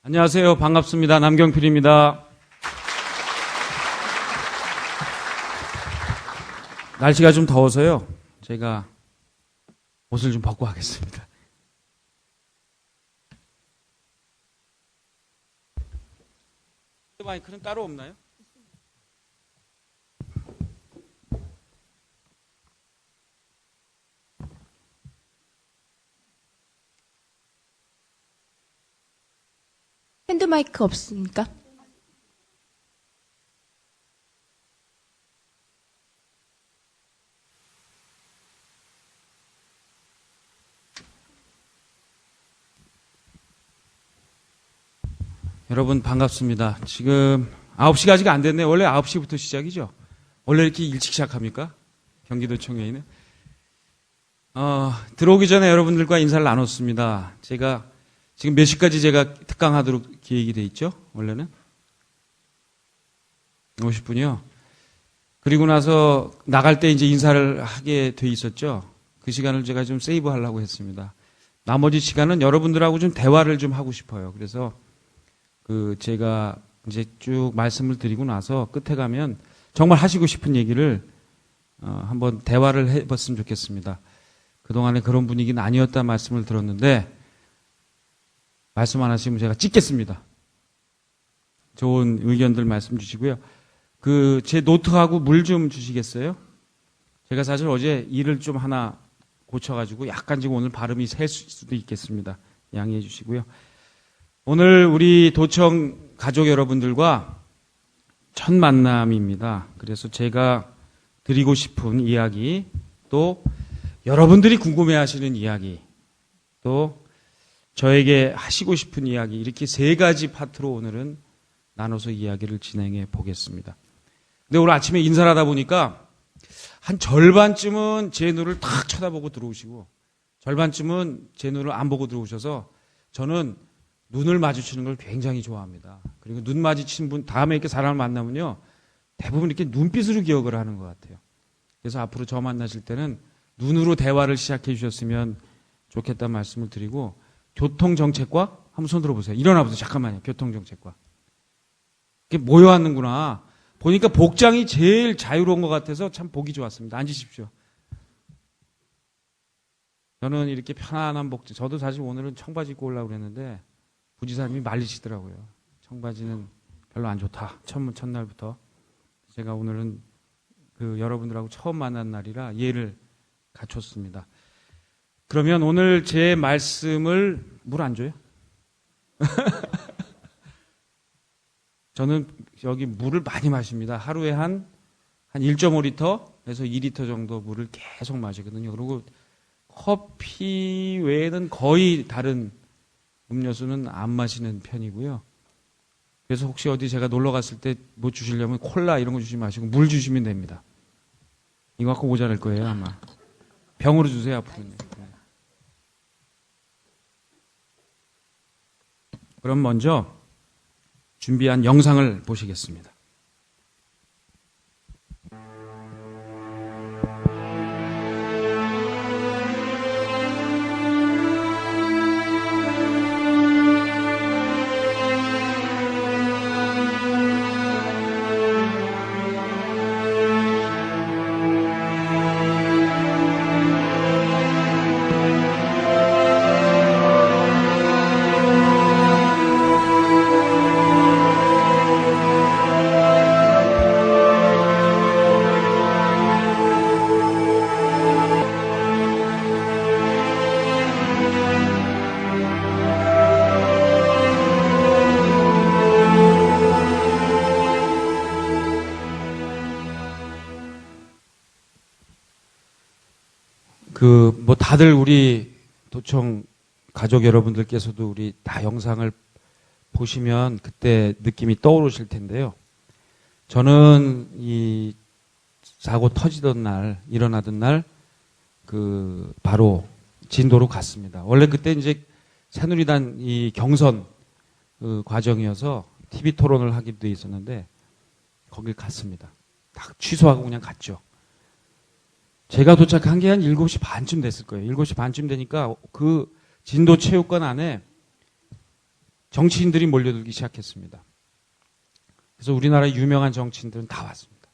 안녕하세요. 반갑습니다. 남경필입니다. 날씨가 좀 더워서요. 제가 옷을 좀 벗고 하겠습니다. 마이크는 따로 없나요? 핸드마이크 없습니까? 여러분 반갑습니다. 지금 9시가 아직 안 됐네요. 원래 9시부터 시작이죠? 원래 이렇게 일찍 시작합니까? 경기도청회의는? 들어오기 전에 여러분들과 인사를 나눴습니다. 제가 지금 몇 시까지 제가 특강하도록 계획이 돼 있죠? 원래는? 50분이요. 그리고 나서 나갈 때 이제 인사를 하게 돼 있었죠? 그 시간을 제가 좀 세이브 하려고 했습니다. 나머지 시간은 여러분들하고 좀 대화를 좀 하고 싶어요. 그래서 제가 이제 쭉 말씀을 드리고 나서 끝에 가면 정말 하시고 싶은 얘기를 한번 대화를 해봤으면 좋겠습니다. 그동안에 그런 분위기는 아니었다 말씀을 들었는데 말씀 안 하시면 제가 찍겠습니다. 좋은 의견들 말씀 주시고요. 제 노트하고 물 좀 주시겠어요? 제가 사실 어제 일을 좀 하나 고쳐가지고 약간 지금 오늘 발음이 셀 수도 있겠습니다. 양해해 주시고요. 오늘 우리 도청 가족 여러분들과 첫 만남입니다. 그래서 제가 드리고 싶은 이야기, 또 여러분들이 궁금해하시는 이야기, 또 저에게 하시고 싶은 이야기, 이렇게 세 가지 파트로 오늘은 나눠서 이야기를 진행해 보겠습니다. 근데 오늘 아침에 인사를 하다 보니까 한 절반쯤은 제 눈을 탁 쳐다보고 들어오시고 절반쯤은 제 눈을 안 보고 들어오셔서 저는 눈을 마주치는 걸 굉장히 좋아합니다. 그리고 눈 마주친 분, 다음에 이렇게 사람을 만나면요, 대부분 이렇게 눈빛으로 기억을 하는 것 같아요. 그래서 앞으로 저 만나실 때는 눈으로 대화를 시작해 주셨으면 좋겠다는 말씀을 드리고, 교통정책과? 한번 손 들어보세요. 일어나 보세요. 잠깐만요. 교통정책과. 이게 모여왔는구나. 보니까 복장이 제일 자유로운 것 같아서 참 보기 좋았습니다. 앉으십시오. 저는 이렇게 편안한 복장, 저도 사실 오늘은 청바지 입고 오려고 그랬는데, 부지사님이 말리시더라고요. 청바지는 별로 안 좋다. 첫날부터. 제가 오늘은 여러분들하고 처음 만난 날이라 예를 갖췄습니다. 그러면 오늘 제 말씀을 물 안 줘요? 저는 여기 물을 많이 마십니다. 하루에 한 1.5리터에서 2리터 정도 물을 계속 마시거든요. 그리고 커피 외에는 거의 다른 음료수는 안 마시는 편이고요. 그래서 혹시 어디 제가 놀러 갔을 때 뭐 주시려면 콜라 이런 거 주지 마시고 물 주시면 됩니다. 이거 갖고 모자랄 거예요, 아마. 병으로 주세요, 앞으로는. 네. 그럼 먼저 준비한 영상을 보시겠습니다. 다들 우리 도청 가족 여러분들께서도 우리 다 영상을 보시면 그때 느낌이 떠오르실 텐데요. 저는 이 사고 터지던 날, 일어나던 날, 바로 진도로 갔습니다. 원래 그때 이제 새누리당 이 경선 과정이어서 TV 토론을 하기도 돼 있었는데, 거길 갔습니다. 다 취소하고 그냥 갔죠. 제가 도착한 게 한 7시 반쯤 됐을 거예요. 7시 반쯤 되니까 그 진도 체육관 안에 정치인들이 몰려들기 시작했습니다. 그래서 우리나라 유명한 정치인들은 다 왔습니다.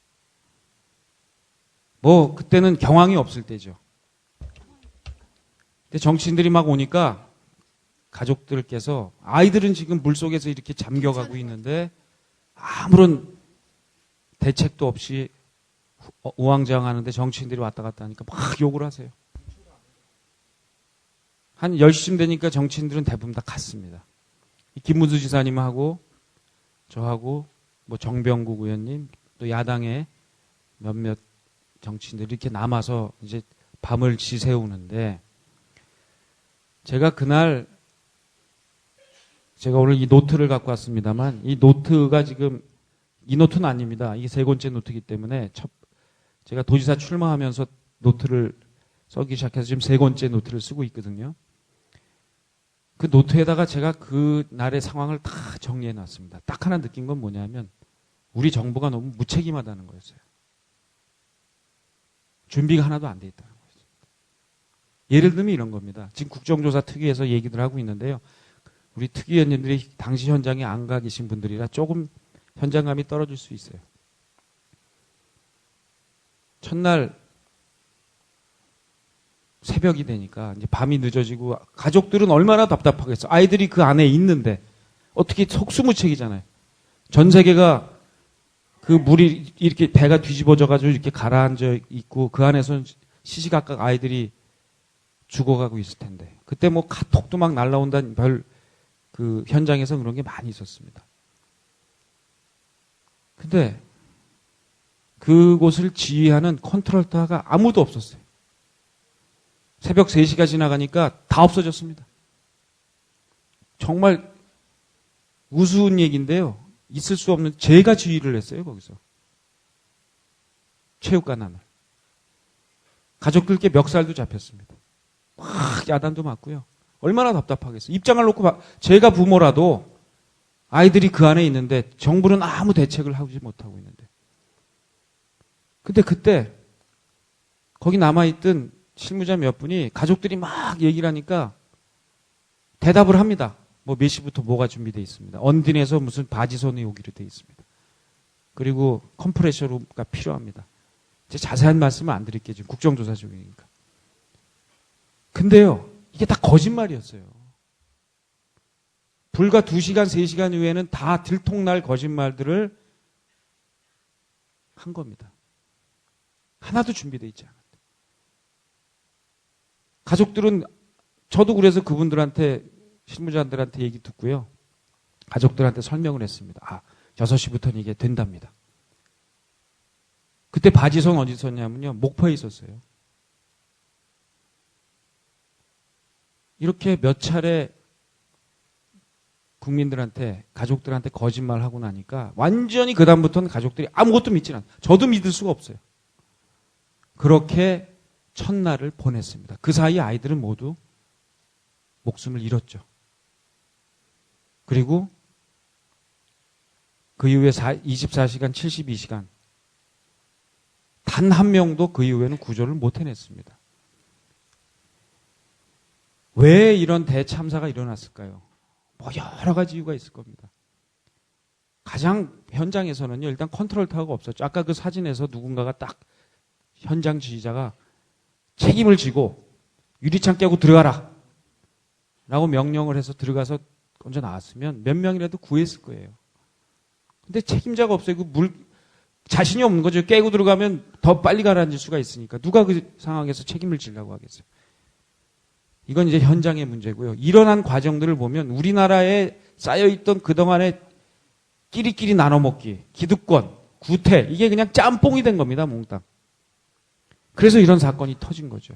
뭐 그때는 경황이 없을 때죠. 근데 정치인들이 막 오니까 가족들께서 아이들은 지금 물속에서 이렇게 잠겨가고 있는데 아무런 대책도 없이 우왕좌왕하는데 정치인들이 왔다 갔다 하니까 막 욕을 하세요. 한 10시쯤 되니까 정치인들은 대부분 다 갔습니다. 김문수 지사님하고 저하고 뭐 정병국 의원님 또 야당의 몇몇 정치인들이 이렇게 남아서 이제 밤을 지새우는데 제가 그날 제가 오늘 이 노트를 갖고 왔습니다만 이 노트가 지금 이 노트는 아닙니다. 이게 3권째 노트이기 때문에 제가 도지사 출마하면서 노트를 써기 시작해서 지금 3권째 노트를 쓰고 있거든요. 그 노트에다가 제가 그 날의 상황을 다 정리해 놨습니다. 딱 하나 느낀 건 뭐냐면 우리 정부가 너무 무책임하다는 거였어요. 준비가 하나도 안 돼 있다는 거였어요. 예를 들면 이런 겁니다. 지금 국정조사 특위에서 얘기들 하고 있는데요. 우리 특위위원님들이 당시 현장에 안 가 계신 분들이라 조금 현장감이 떨어질 수 있어요. 첫날 새벽이 되니까 이제 밤이 늦어지고 가족들은 얼마나 답답하겠어. 아이들이 그 안에 있는데 어떻게 속수무책이잖아요. 전 세계가 그 물이 이렇게 배가 뒤집어져가지고 이렇게 가라앉아 있고 그 안에서는 시시각각 아이들이 죽어가고 있을 텐데 그때 뭐 카톡도 막 날라온다는 별 그 현장에서 그런 게 많이 있었습니다. 근데 그곳을 지휘하는 컨트롤터가 아무도 없었어요. 새벽 3시가 지나가니까 다 없어졌습니다. 정말 우스운 얘기인데요. 있을 수 없는 제가 지휘를 했어요. 거기서. 체육관함을. 가족들께 멱살도 잡혔습니다. 막 야단도 맞고요. 얼마나 답답하겠어요. 입장을 놓고 제가 부모라도 아이들이 그 안에 있는데 정부는 아무 대책을 하지 못하고 있는데. 근데 그때 거기 남아있던 실무자 몇 분이 가족들이 막 얘기를 하니까 대답을 합니다. 뭐 몇 시부터 뭐가 준비되어 있습니다. 언딘에서 무슨 바지선이 오기로 되어 있습니다. 그리고 컴프레셔가 필요합니다. 제 자세한 말씀은 안 드릴게요. 지금 국정조사 중이니까. 근데요. 이게 다 거짓말이었어요. 불과 2시간, 3시간 이후에는 다 들통날 거짓말들을 한 겁니다. 하나도 준비되어 있지 않았대. 가족들은 저도 그래서 그분들한테 실무자들한테 얘기 듣고요. 가족들한테 설명을 했습니다. 아, 6시부터는 이게 된답니다. 그때 바지선 어디 있었냐면요. 목포에 있었어요. 이렇게 몇 차례 국민들한테 가족들한테 거짓말하고 나니까 완전히 그다음부터는 가족들이 아무것도 믿지 않아요. 저도 믿을 수가 없어요. 그렇게 첫날을 보냈습니다. 그 사이 아이들은 모두 목숨을 잃었죠. 그리고 그 이후에 24시간, 72시간 단 한 명도 그 이후에는 구조를 못 해냈습니다. 왜 이런 대참사가 일어났을까요? 뭐 여러 가지 이유가 있을 겁니다. 가장 현장에서는요, 일단 컨트롤 타워가 없었죠. 아까 그 사진에서 누군가가 딱 현장 지휘자가 책임을 지고 유리창 깨고 들어가라 라고 명령을 해서 들어가서 먼저 나왔으면 몇 명이라도 구했을 거예요. 근데 책임자가 없어요. 자신이 없는 거죠. 깨고 들어가면 더 빨리 가라앉을 수가 있으니까 누가 그 상황에서 책임을 지려고 하겠어요. 이건 이제 현장의 문제고요. 일어난 과정들을 보면 우리나라에 쌓여있던 그동안의 끼리끼리 나눠먹기, 기득권, 구태, 이게 그냥 짬뽕이 된 겁니다. 몽땅. 그래서 이런 사건이 터진 거죠.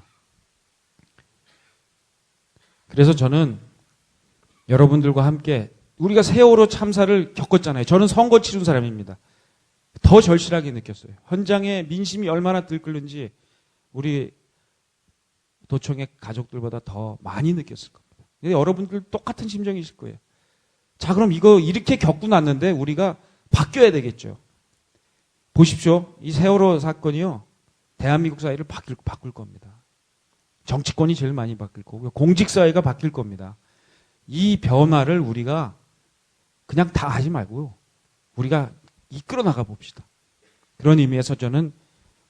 그래서 저는 여러분들과 함께 우리가 세월호 참사를 겪었잖아요. 저는 선거 치른 사람입니다. 더 절실하게 느꼈어요. 현장에 민심이 얼마나 들끓는지 우리 도청의 가족들보다 더 많이 느꼈을 겁니다. 여러분들 똑같은 심정이실 거예요. 자, 그럼 이거 이렇게 겪고 났는데 우리가 바뀌어야 되겠죠. 보십시오. 이 세월호 사건이요. 대한민국 사회를 바꿀 겁니다. 정치권이 제일 많이 바뀔 거고요. 공직사회가 바뀔 겁니다. 이 변화를 우리가 그냥 다 하지 말고요. 우리가 이끌어 나가 봅시다. 그런 의미에서 저는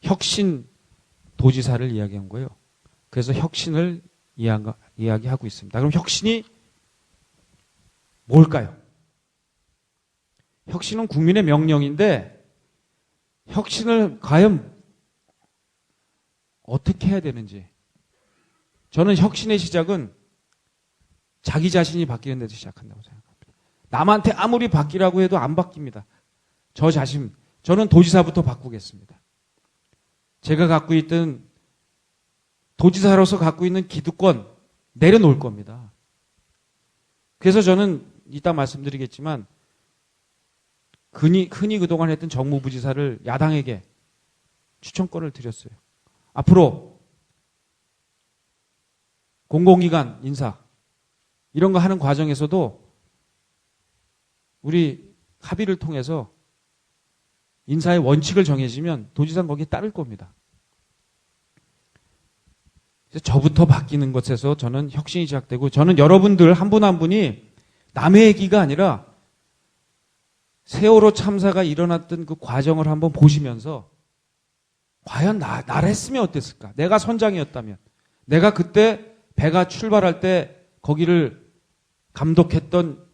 혁신 도지사를 이야기한 거예요. 그래서 혁신을 이야기하고 있습니다. 그럼 혁신이 뭘까요? 혁신은 국민의 명령인데 혁신을 과연 어떻게 해야 되는지. 저는 혁신의 시작은 자기 자신이 바뀌는 데서 시작한다고 생각합니다. 남한테 아무리 바뀌라고 해도 안 바뀝니다. 저 자신, 저는 도지사부터 바꾸겠습니다. 제가 갖고 있던 도지사로서 갖고 있는 기득권 내려놓을 겁니다. 그래서 저는 이따 말씀드리겠지만 흔히 그동안 했던 정무부지사를 야당에게 추천권을 드렸어요. 앞으로 공공기관 인사 이런 거 하는 과정에서도 우리 합의를 통해서 인사의 원칙을 정해지면 도지사는 거기에 따를 겁니다. 그래서 저부터 바뀌는 것에서 저는 혁신이 시작되고 저는 여러분들 한 분 한 분이 남의 얘기가 아니라 세월호 참사가 일어났던 그 과정을 한번 보시면서 과연 나를 했으면 어땠을까? 내가 선장이었다면 내가 그때 배가 출발할 때 거기를 감독했던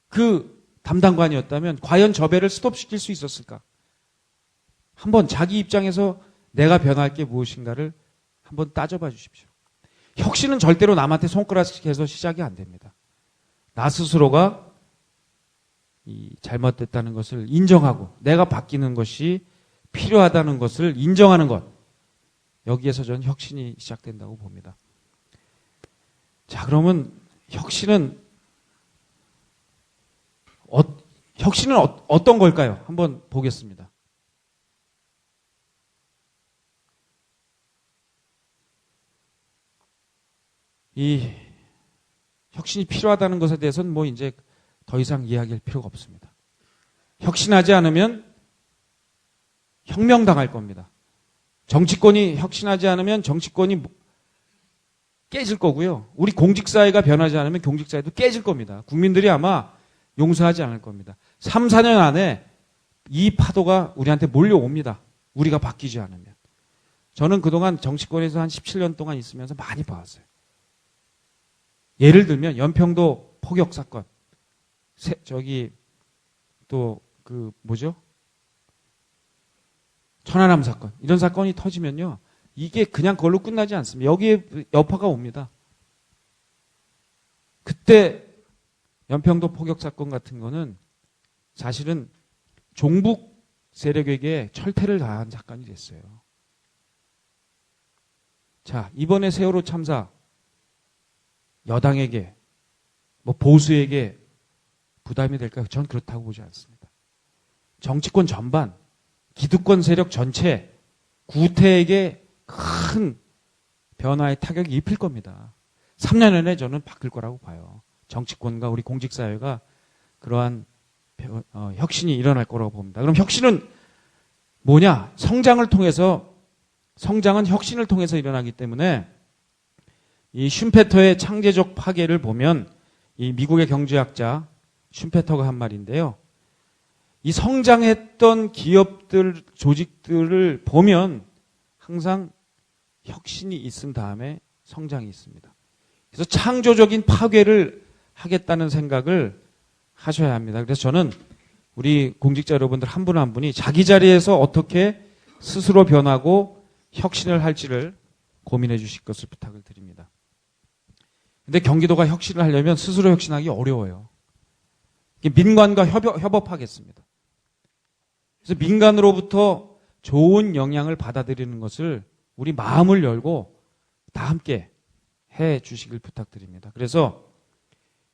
그 담당관이었다면 과연 저 배를 스톱시킬 수 있었을까? 한번 자기 입장에서 내가 변할 게 무엇인가를 한번 따져봐 주십시오. 혁신은 절대로 남한테 손가락해서 시작이 안 됩니다. 나 스스로가 이 잘못됐다는 것을 인정하고 내가 바뀌는 것이 필요하다는 것을 인정하는 것. 여기에서 저는 혁신이 시작된다고 봅니다. 자, 그러면 혁신은 어떤 걸까요? 한번 보겠습니다. 이 혁신이 필요하다는 것에 대해서는 뭐 이제 더 이상 이야기할 필요가 없습니다. 혁신하지 않으면 혁명당할 겁니다. 정치권이 혁신하지 않으면 정치권이 깨질 거고요. 우리 공직사회가 변하지 않으면 공직사회도 깨질 겁니다. 국민들이 아마 용서하지 않을 겁니다. 3, 4년 안에 이 파도가 우리한테 몰려옵니다. 우리가 바뀌지 않으면. 저는 그동안 정치권에서 한 17년 동안 있으면서 많이 봐왔어요. 예를 들면 연평도 포격 사건, 천안함 사건 이런 사건이 터지면요, 이게 그냥 그걸로 끝나지 않습니다. 여기에 여파가 옵니다. 그때 연평도 포격 사건 같은 거는 사실은 종북 세력에게 철퇴를 당한 사건이 됐어요. 자, 이번에 세월호 참사 여당에게 뭐 보수에게 부담이 될까요? 전 그렇다고 보지 않습니다. 정치권 전반, 기득권 세력 전체, 구태에게 큰 변화의 타격이 입힐 겁니다. 3년 안에 저는 바뀔 거라고 봐요. 정치권과 우리 공직사회가 그러한 혁신이 일어날 거라고 봅니다. 그럼 혁신은 뭐냐? 성장은 혁신을 통해서 일어나기 때문에 이 슈페터의 창제적 파괴를 보면 이 미국의 경제학자 슈페터가 한 말인데요. 이 성장했던 기업들, 조직들을 보면 항상 혁신이 있은 다음에 성장이 있습니다. 그래서 창조적인 파괴를 하겠다는 생각을 하셔야 합니다. 그래서 저는 우리 공직자 여러분들 한 분 한 분이 자기 자리에서 어떻게 스스로 변하고 혁신을 할지를 고민해 주실 것을 부탁을 드립니다. 근데 경기도가 혁신을 하려면 스스로 혁신하기 어려워요. 민관과 협업하겠습니다. 그래서 민간으로부터 좋은 영향을 받아들이는 것을 우리 마음을 열고 다 함께 해 주시길 부탁드립니다. 그래서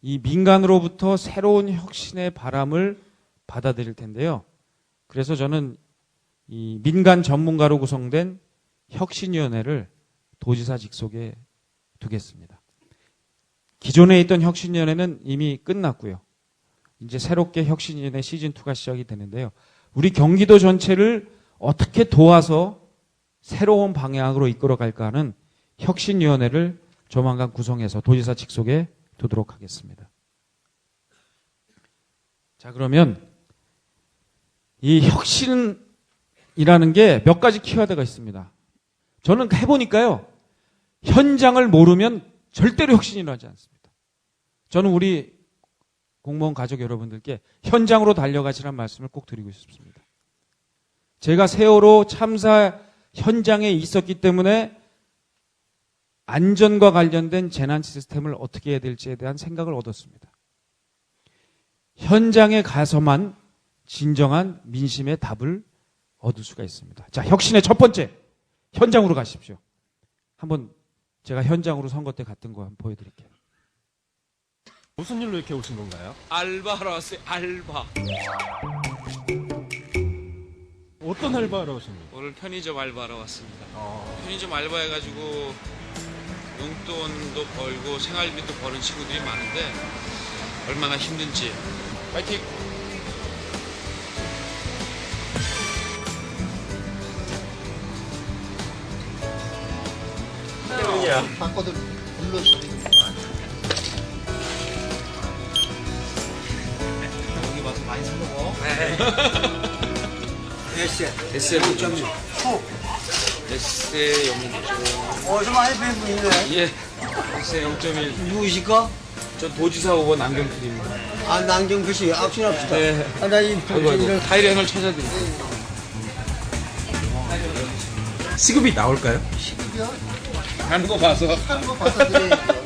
이 민간으로부터 새로운 혁신의 바람을 받아들일 텐데요. 그래서 저는 이 민간 전문가로 구성된 혁신위원회를 도지사 직속에 두겠습니다. 기존에 있던 혁신위원회는 이미 끝났고요. 이제 새롭게 혁신위원회 시즌2가 시작이 되는데요. 우리 경기도 전체를 어떻게 도와서 새로운 방향으로 이끌어갈까 하는 혁신위원회를 조만간 구성해서 도지사 직속에 두도록 하겠습니다. 자, 그러면 이 혁신이라는 게 몇 가지 키워드가 있습니다. 저는 해보니까요, 현장을 모르면 절대로 혁신이 일어나지 않습니다. 저는 우리 공무원 가족 여러분들께 현장으로 달려가시라는 말씀을 꼭 드리고 싶습니다. 제가 세월호 참사 현장에 있었기 때문에 안전과 관련된 재난 시스템을 어떻게 해야 될지에 대한 생각을 얻었습니다. 현장에 가서만 진정한 민심의 답을 얻을 수가 있습니다. 자, 혁신의 첫 번째, 현장으로 가십시오. 한번 제가 현장으로 선거 때 갔던 거 한번 보여드릴게요. 무슨 일로 이렇게 오신 건가요? 알바하러 왔어요. 알바. 어떤 알바하러 오신 거예요? 오늘 편의점 알바하러 왔습니다. 편의점 알바해가지고 용돈도 벌고 생활비도 버는 친구들이 많은데 얼마나 힘든지. 파이팅! 바꿔도 눌러주세요. 여기 와서 많이 사 먹어. 에세 0.6. 에세 0.6. 좀 많이 배운 분이네. 예. 에세 0.1. 누구십니까? 저 도지사 후보 남경필입니다. 아, 낭정표 씨, 악수합시다. 네. 아, 나이 아이고. 타이레놀 찾아드릴게요. 시급이 나올까요? 시급이요? 하는 거 봐서. 하는 거 봐서 드려야죠.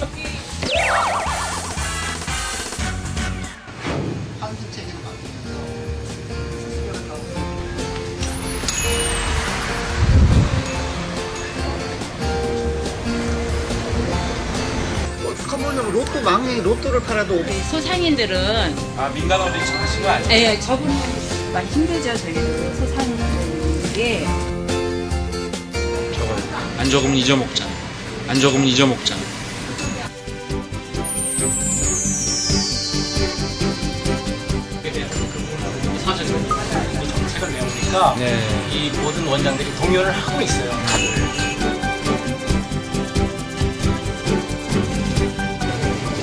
환승 체계를 바뀌면서 수수료가 나오고. 어떡하면 로또 망해 로또를 팔아도 소상인들은 민간 어린이 하신 거 아니에요? 예, 저분은 많이 힘들죠. 저희도 소상인들이 안 적으면 잊어먹자. 안 적으면 잊어먹자. 사실은 정책을 내오니까 네. 이 모든 원장들이 동요를 하고 있어요.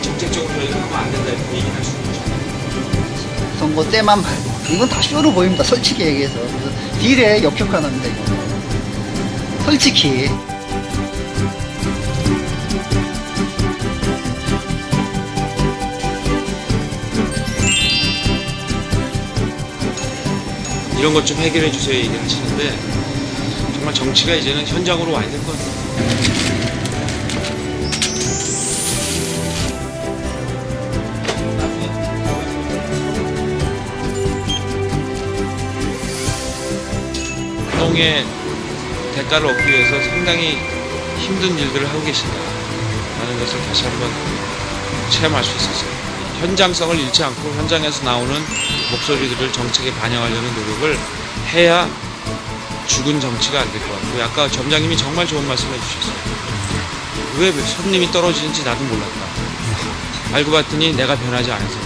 정책적으로 저희가 하면 안 된다 이렇게 얘기할 수 있죠. 선거 때만 말고 이건 다 쇼로 보입니다. 솔직히 얘기해서. 그래서 딜에 역효과납니다. 이거. 솔직히. 이런 것 좀 해결해 주세요 얘기를 하시는데 정말 정치가 이제는 현장으로 와야 될 것 같아요. 노동의 대가를 얻기 위해서 상당히 힘든 일들을 하고 계신다라는 것을 다시 한번 체험할 수 있었어요. 현장성을 잃지 않고 현장에서 나오는 목소리들을 정책에 반영하려는 노력을 해야 죽은 정치가 안 될 것 같고, 아까 점장님이 정말 좋은 말씀 해주셨어요. 왜 손님이 떨어지는지 나도 몰랐다. 알고 봤더니 내가 변하지 않아서.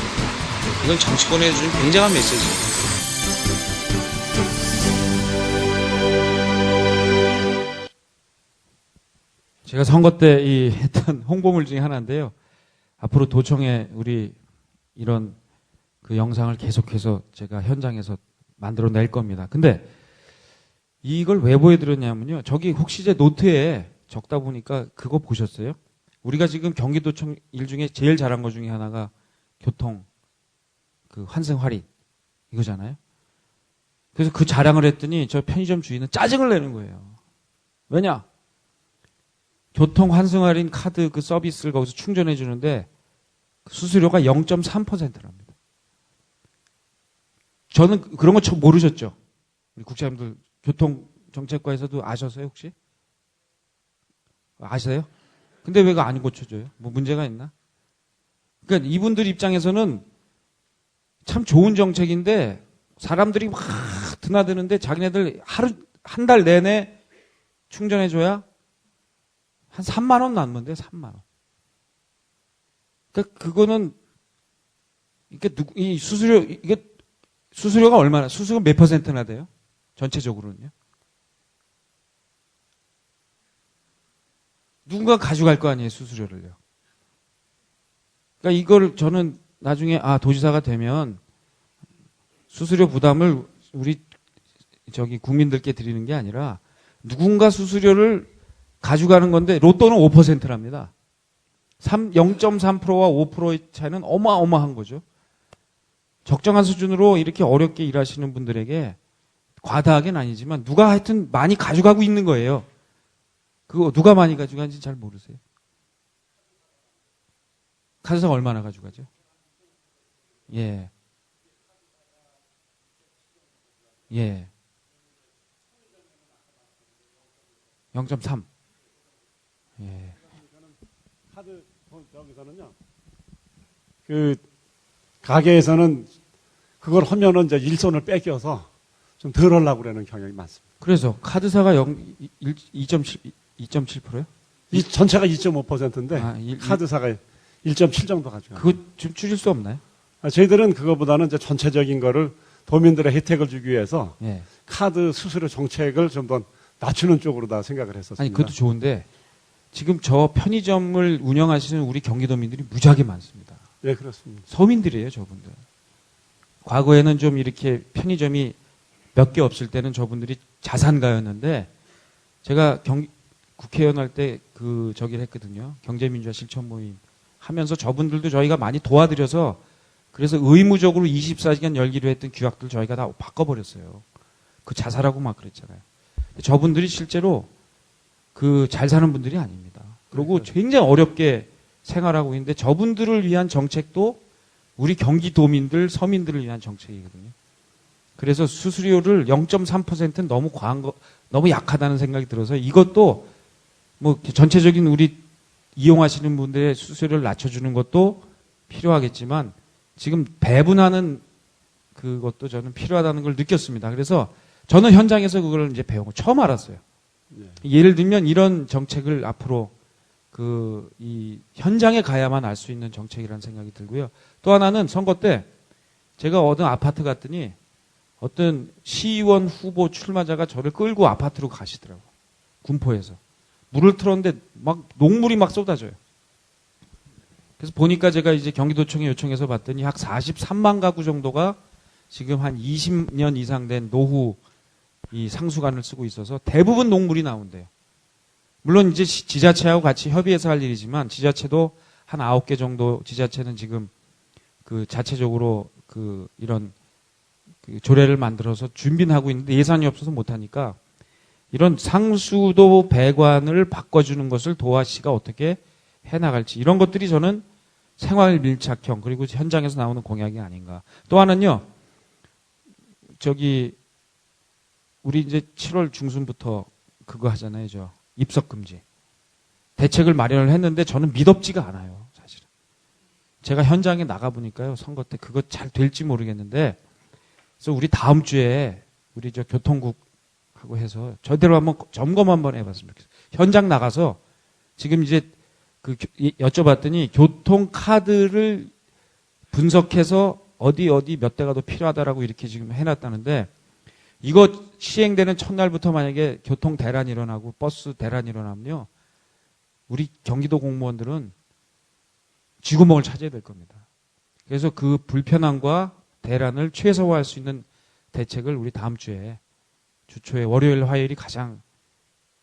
이건 정치권에 주는 굉장한 메시지예요. 제가 선거 때 했던 홍보물 중에 하나인데요. 앞으로 도청에 우리 이런 그 영상을 계속해서 제가 현장에서 만들어낼 겁니다. 근데 이걸 왜 보여드렸냐면요. 저기 혹시 제 노트에 적다 보니까 그거 보셨어요? 우리가 지금 경기도청 일 중에 제일 잘한 것 중에 하나가 교통, 그 환승 할인 이거잖아요. 그래서 그 자랑을 했더니 저 편의점 주인은 짜증을 내는 거예요. 왜냐? 교통 환승 할인 카드 그 서비스를 거기서 충전해 주는데 수수료가 0.3%랍니다. 저는 그런 거 모르셨죠? 우리 국장님들 교통정책과에서도 아셨어요 혹시? 아세요? 근데 왜 그거 안 고쳐줘요? 뭐 문제가 있나? 그러니까 이분들 입장에서는 참 좋은 정책인데 사람들이 막 드나드는데 자기네들 한 달 내내 충전해줘야 한 3만 원 남는데 3만 원. 그러니까 그거는 이 수수료가 얼마나 수수료가 몇 퍼센트나 돼요? 전체적으로는요? 누군가 가져갈 거 아니에요 수수료를요. 그러니까 이걸 저는 나중에 도지사가 되면 수수료 부담을 우리 저기 국민들께 드리는 게 아니라 누군가 수수료를 가져가는 건데 로또는 5%랍니다. 0.3%와 5%의 차이는 어마어마한 거죠. 적정한 수준으로 이렇게 어렵게 일하시는 분들에게 과다하게는 아니지만 누가 하여튼 많이 가져가고 있는 거예요. 그거 누가 많이 가져가는지 잘 모르세요. 카드사가 얼마나 가져가죠? 예. 예. 0.3. 예. 카드 여기서는요. 그 가게에서는 그걸 하면은 이제 일손을 뺏겨서 좀 덜 하려고 그러는 경향이 많습니다. 그래서 카드사가 2.7%요? 이 전체가 2.5%인데 아, 카드사가 1.7 정도 가져요. 그거 좀 줄일 수 없나요? 저희들은 그거보다는 이제 전체적인 거를 도민들의 혜택을 주기 위해서 예. 카드 수수료 정책을 좀 더 낮추는 쪽으로 다 생각을 했었습니다. 아니 그것도 좋은데 지금 저 편의점을 운영하시는 우리 경기도민들이 무지하게 많습니다. 예, 그렇습니다. 서민들이에요, 저분들. 과거에는 좀 이렇게 편의점이 몇 개 없을 때는 저분들이 자산가였는데 제가 국회의원 할 때 저기를 했거든요. 경제민주화 실천 모임 하면서 저분들도 저희가 많이 도와드려서 그래서 의무적으로 24시간 열기로 했던 규약들 저희가 다 바꿔버렸어요. 그 자살하고 막 그랬잖아요. 저분들이 실제로 잘 사는 분들이 아닙니다. 그리고 굉장히 어렵게 생활하고 있는데 저분들을 위한 정책도 우리 경기도민들, 서민들을 위한 정책이거든요. 그래서 수수료를 0.3%는 너무 과한 너무 약하다는 생각이 들어서 이것도 뭐 전체적인 우리 이용하시는 분들의 수수료를 낮춰주는 것도 필요하겠지만 지금 배분하는 그것도 저는 필요하다는 걸 느꼈습니다. 그래서 저는 현장에서 그걸 이제 배우고 처음 알았어요. 예를 들면 이런 정책을 앞으로 이 현장에 가야만 알 수 있는 정책이라는 생각이 들고요. 또 하나는 선거 때 제가 어떤 아파트 갔더니 어떤 시의원 후보 출마자가 저를 끌고 아파트로 가시더라고요. 군포에서. 물을 틀었는데 막 녹물이 막 쏟아져요. 그래서 보니까 제가 이제 경기도청에 요청해서 봤더니 약 43만 가구 정도가 지금 한 20년 이상 된 노후 이 상수관을 쓰고 있어서 대부분 녹물이 나온대요. 물론 이제 지자체하고 같이 협의해서 할 일이지만 지자체도 한 9개 정도 지자체는 지금 자체적으로 이런 조례를 만들어서 준비는 하고 있는데 예산이 없어서 못하니까 이런 상수도 배관을 바꿔주는 것을 도화시가 어떻게 해나갈지 이런 것들이 저는 생활 밀착형 그리고 현장에서 나오는 공약이 아닌가. 또 하나는요. 우리 이제 7월 중순부터 그거 하잖아요. 입석 금지. 대책을 마련을 했는데 저는 믿업지가 않아요. 사실은. 제가 현장에 나가보니까요. 선거 때 그거 잘 될지 모르겠는데 그래서 우리 다음 주에 우리 교통국하고 해서 저대로 한번 점검 한번 해봤으면 좋겠어요. 현장 나가서 지금 이제 여쭤봤더니 교통카드를 분석해서 어디 몇 대가 더 필요하다라고 이렇게 지금 해놨다는데 이거 시행되는 첫날부터 만약에 교통 대란이 일어나고 버스 대란이 일어나면요. 우리 경기도 공무원들은 쥐구멍을 찾아야 될 겁니다. 그래서 그 불편함과 대란을 최소화할 수 있는 대책을 우리 다음 주에 주초에 월요일, 화요일이 가장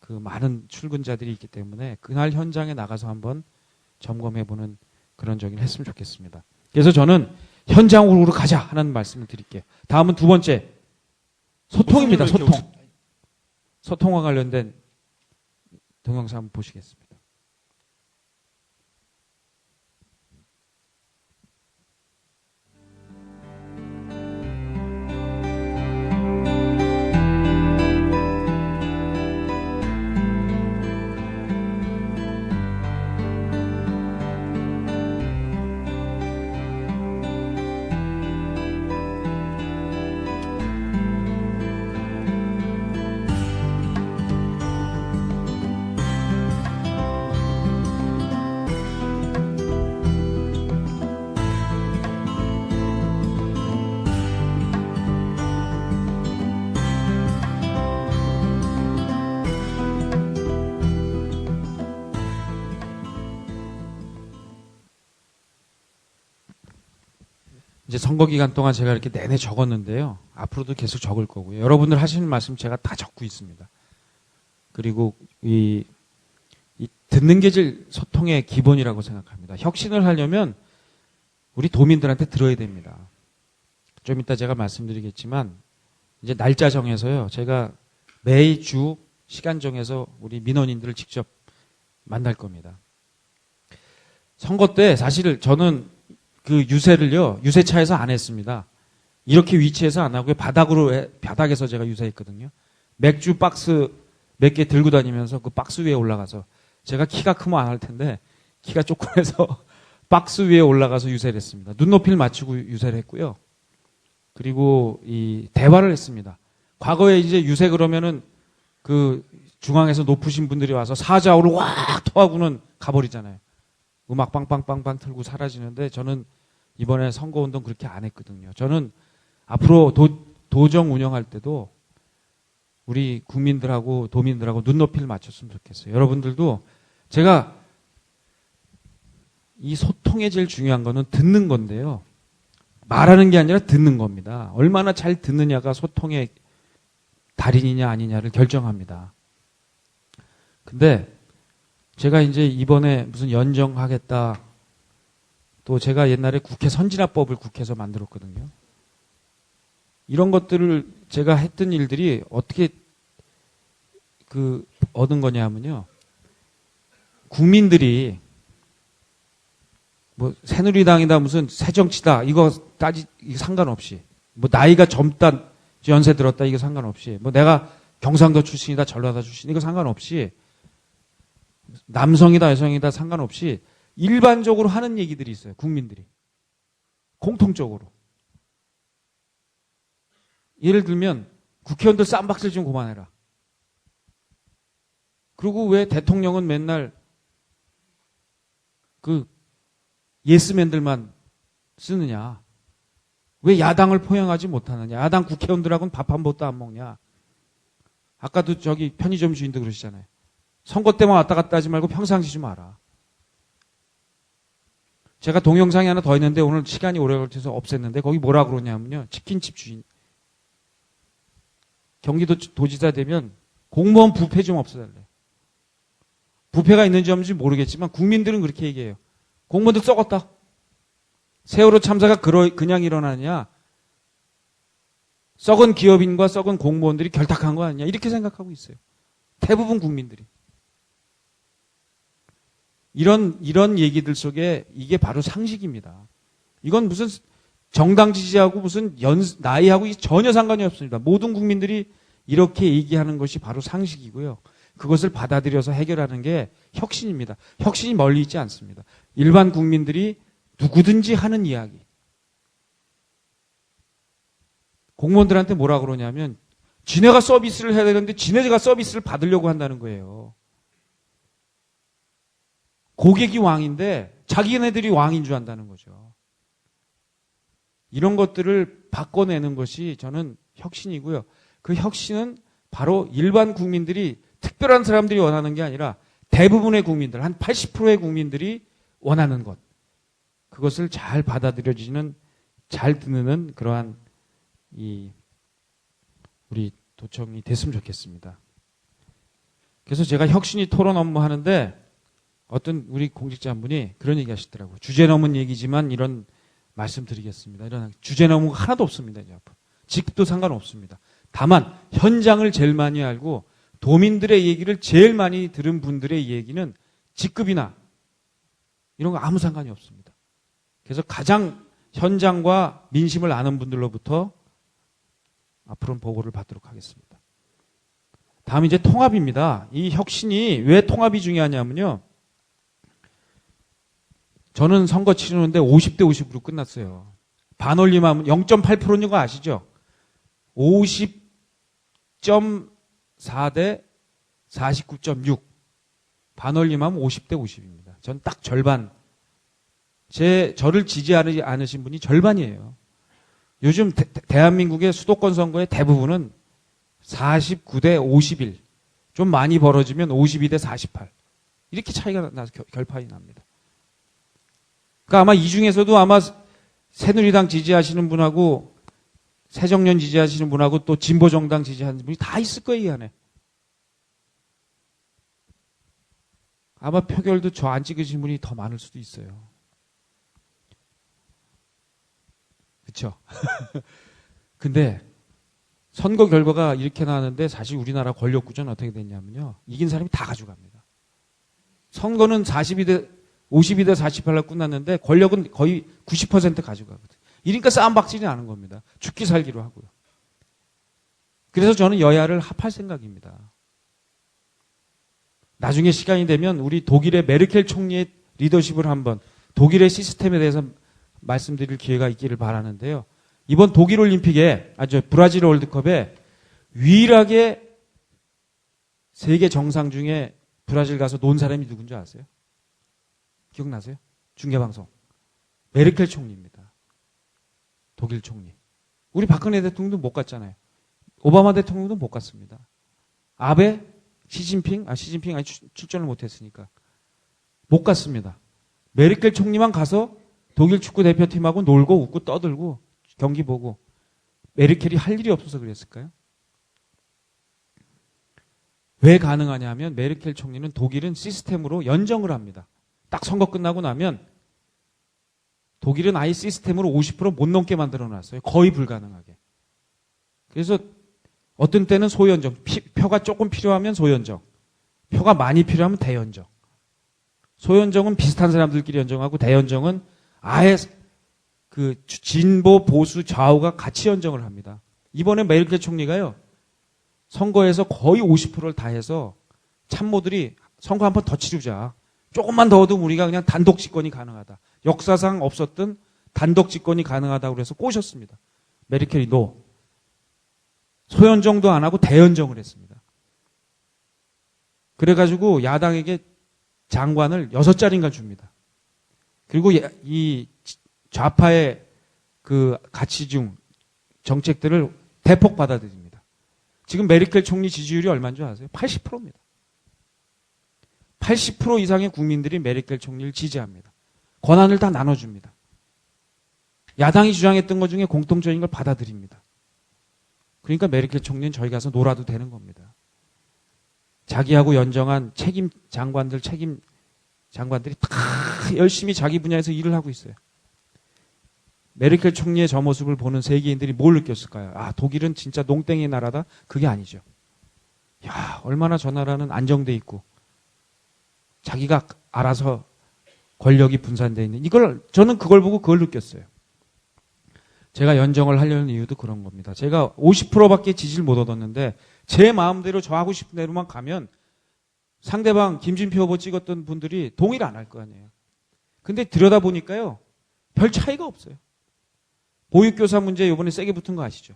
많은 출근자들이 있기 때문에 그날 현장에 나가서 한번 점검해보는 그런 적을 했으면 좋겠습니다. 그래서 저는 현장으로 가자 하는 말씀을 드릴게요. 다음은 두 번째 소통입니다. 소통. 소통과 관련된 동영상 한번 보시겠습니다. 이제 선거 기간 동안 제가 이렇게 내내 적었는데요. 앞으로도 계속 적을 거고요. 여러분들 하시는 말씀 제가 다 적고 있습니다. 그리고 이 듣는 게 제일 소통의 기본이라고 생각합니다. 혁신을 하려면 우리 도민들한테 들어야 됩니다. 좀 이따 제가 말씀드리겠지만 이제 날짜 정해서요. 제가 매주 시간 정해서 우리 민원인들을 직접 만날 겁니다. 선거 때 사실 저는 그 유세를요. 유세차에서 안 했습니다. 이렇게 위치해서 안 하고 바닥에서 제가 유세했거든요. 맥주 박스 몇 개 들고 다니면서 그 박스 위에 올라가서 제가 키가 크면 안 할 텐데 키가 조금 해서 박스 위에 올라가서 유세를 했습니다. 눈높이를 맞추고 유세를 했고요. 그리고 이 대화를 했습니다. 과거에 이제 유세 그러면은 그 중앙에서 높으신 분들이 와서 사자우를 확 토하고는 가버리잖아요. 음악 빵빵빵빵 틀고 사라지는데 저는 이번에 선거운동 그렇게 안 했거든요. 저는 앞으로 도정 운영할 때도 우리 국민들하고 도민들하고 눈높이를 맞췄으면 좋겠어요. 여러분들도 제가 이 소통에 제일 중요한 거는 듣는 건데요. 말하는 게 아니라 듣는 겁니다. 얼마나 잘 듣느냐가 소통의 달인이냐 아니냐를 결정합니다. 근데 제가 이제 이번에 무슨 연정하겠다. 또 제가 옛날에 국회 선진화법을 국회에서 만들었거든요. 이런 것들을 제가 했던 일들이 어떻게 얻은 거냐면요. 국민들이 뭐 새누리당이다 무슨 새정치다 이거 상관없이 뭐 나이가 젊다 연세 들었다 이거 상관없이 뭐 내가 경상도 출신이다 전라도 출신 이거 상관없이 남성이다 여성이다 상관없이 일반적으로 하는 얘기들이 있어요. 국민들이 공통적으로. 예를 들면 국회의원들 쌈박질 좀 그만해라. 그리고 왜 대통령은 맨날 그 예스맨들만 쓰느냐. 왜 야당을 포용하지 못하느냐. 야당 국회의원들하고는 밥 한 번도 안 먹냐. 아까도 저기 편의점 주인도 그러시잖아요. 선거 때만 왔다 갔다 하지 말고 평상시 좀 알아. 제가 동영상이 하나 더 있는데 오늘 시간이 오래 걸쳐서 없앴는데 거기 뭐라 그러냐면요. 치킨집 주인. 경기도 도지사 되면 공무원 부패 좀 없애달래. 부패가 있는지 없는지 모르겠지만 국민들은 그렇게 얘기해요. 공무원들 썩었다. 세월호 참사가 그냥 일어나냐. 썩은 기업인과 썩은 공무원들이 결탁한 거 아니냐. 이렇게 생각하고 있어요. 대부분 국민들이. 이런 얘기들 속에 이게 바로 상식입니다. 이건 무슨 정당 지지하고 무슨 나이하고 전혀 상관이 없습니다. 모든 국민들이 이렇게 얘기하는 것이 바로 상식이고요. 그것을 받아들여서 해결하는 게 혁신입니다. 혁신이 멀리 있지 않습니다. 일반 국민들이 누구든지 하는 이야기. 공무원들한테 뭐라 그러냐면 지네가 서비스를 해야 되는데 지네가 서비스를 받으려고 한다는 거예요. 고객이 왕인데 자기네들이 왕인 줄 안다는 거죠. 이런 것들을 바꿔내는 것이 저는 혁신이고요. 그 혁신은 바로 일반 국민들이 특별한 사람들이 원하는 게 아니라 대부분의 국민들, 한 80%의 국민들이 원하는 것. 그것을 잘 받아들여지는, 잘 듣는 그러한 우리 도청이 됐으면 좋겠습니다. 그래서 제가 혁신이 토론 업무 하는데 어떤 우리 공직자 한 분이 그런 얘기 하시더라고요. 주제 넘은 얘기지만 이런 말씀 드리겠습니다. 이런 주제 넘은 거 하나도 없습니다. 이제 앞으로. 직도 상관없습니다. 다만 현장을 제일 많이 알고 도민들의 얘기를 제일 많이 들은 분들의 얘기는 직급이나 이런 거 아무 상관이 없습니다. 그래서 가장 현장과 민심을 아는 분들로부터 앞으로는 보고를 받도록 하겠습니다. 다음 이제 통합입니다. 이 혁신이 왜 통합이 중요하냐면요. 저는 선거 치르는데 50대 50으로 끝났어요. 반올림하면 0.8%인 거 아시죠? 50.4대 49.6. 반올림하면 50대 50입니다. 전 딱 절반. 저를 지지하지 않으신 분이 절반이에요. 요즘 대한민국의 수도권 선거의 대부분은 49대 51. 좀 많이 벌어지면 52대 48. 이렇게 차이가 나서 결판이 납니다. 그러니까 아마 이 중에서도 아마 새누리당 지지하시는 분하고 새정년 지지하시는 분하고 또 진보정당 지지하는 분이 다 있을 거예요, 이 안에. 아마 표결도 저 안 찍으신 분이 더 많을 수도 있어요. 그렇죠? 근데 선거 결과가 이렇게 나왔는데 사실 우리나라 권력 구조는 어떻게 됐냐면요. 이긴 사람이 다 가져갑니다. 선거는 52대 48로 끝났는데 권력은 거의 90% 가져가거든요. 이러니까 싸움박질이 나는 겁니다. 죽기 살기로 하고요. 그래서 저는 여야를 합할 생각입니다. 나중에 시간이 되면 우리 독일의 메르켈 총리의 리더십을 한번 독일의 시스템에 대해서 말씀드릴 기회가 있기를 바라는데요. 이번 독일 올림픽에 브라질 월드컵에 유일하게 세계 정상 중에 브라질 가서 논 사람이 누군지 아세요? 기억나세요? 중계방송. 메르켈 총리입니다. 독일 총리. 우리 박근혜 대통령도 못 갔잖아요. 오바마 대통령도 못 갔습니다. 아베, 시진핑 아니 출전을 못했으니까 못 갔습니다. 메르켈 총리만 가서 독일 축구 대표팀하고 놀고 웃고 떠들고 경기 보고. 메르켈이 할 일이 없어서 그랬을까요? 왜 가능하냐면 메르켈 총리는 독일은 시스템으로 연정을 합니다. 딱 선거 끝나고 나면 독일은 아예 시스템으로 50%못 넘게 만들어놨어요. 거의 불가능하게. 그래서 어떤 때는 소연정, 표가 조금 필요하면 소연정, 표가 많이 필요하면 대연정. 소연정은 비슷한 사람들끼리 연정하고 대연정은 아예 그 진보, 보수, 좌우가 같이 연정을 합니다. 이번에 메르켈 총리가요. 선거에서 거의 50%를 다 해서 참모들이 선거 한 번 더 치르자. 조금만 더 얻으면 우리가 그냥 단독 집권이 가능하다. 역사상 없었던 단독 집권이 가능하다고 그래서 꼬셨습니다. 메르켈이 노. 소연정도 안 하고 대연정을 했습니다. 그래가지고 야당에게 장관을 6자리인가 줍니다. 그리고 이 좌파의 그 가치 중 정책들을 대폭 받아들입니다. 지금 메르켈 총리 지지율이 얼마인 줄 아세요? 80%입니다. 80% 이상의 국민들이 메르켈 총리를 지지합니다. 권한을 다 나눠줍니다. 야당이 주장했던 것 중에 공통적인 걸 받아들입니다. 그러니까 메르켈 총리는 저희 가서 놀아도 되는 겁니다. 자기하고 연정한 장관들이 다 열심히 자기 분야에서 일을 하고 있어요. 메르켈 총리의 저 모습을 보는 세계인들이 뭘 느꼈을까요? 아, 독일은 진짜 농땡이 나라다? 그게 아니죠. 야, 얼마나 저 나라는 안정돼 있고 자기가 알아서 권력이 분산되어 있는 저는 그걸 보고 그걸 느꼈어요. 제가 연정을 하려는 이유도 그런 겁니다. 제가 50%밖에 지지를 못 얻었는데 제 마음대로 저 하고 싶은 대로만 가면 상대방 김진표 후보 찍었던 분들이 동의를 안 할 거 아니에요. 근데 들여다보니까요. 별 차이가 없어요. 보육교사 문제 이번에 세게 붙은 거 아시죠?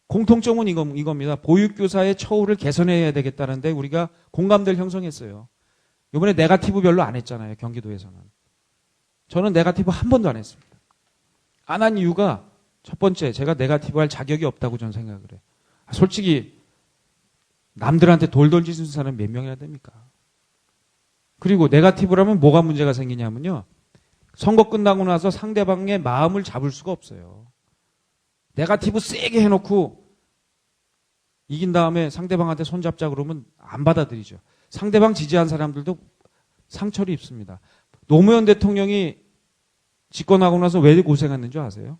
공통점은 이겁니다. 보육교사의 처우를 개선해야 되겠다는데 우리가 공감대를 형성했어요. 이번에 네거티브 별로 안 했잖아요. 경기도에서는. 저는 네거티브 한 번도 안 했습니다. 안 한 이유가 첫 번째, 제가 네거티브 할 자격이 없다고 저는 생각을 해요. 솔직히 남들한테 돌돌 짖는 사람 몇 명이나 됩니까? 그리고 네거티브라면 뭐가 문제가 생기냐면요. 선거 끝나고 나서 상대방의 마음을 잡을 수가 없어요. 네거티브 세게 해놓고 이긴 다음에 상대방한테 손잡자 그러면 안 받아들이죠. 상대방 지지한 사람들도 상처를 입습니다. 노무현 대통령이 집권하고 나서 왜 고생했는 줄 아세요?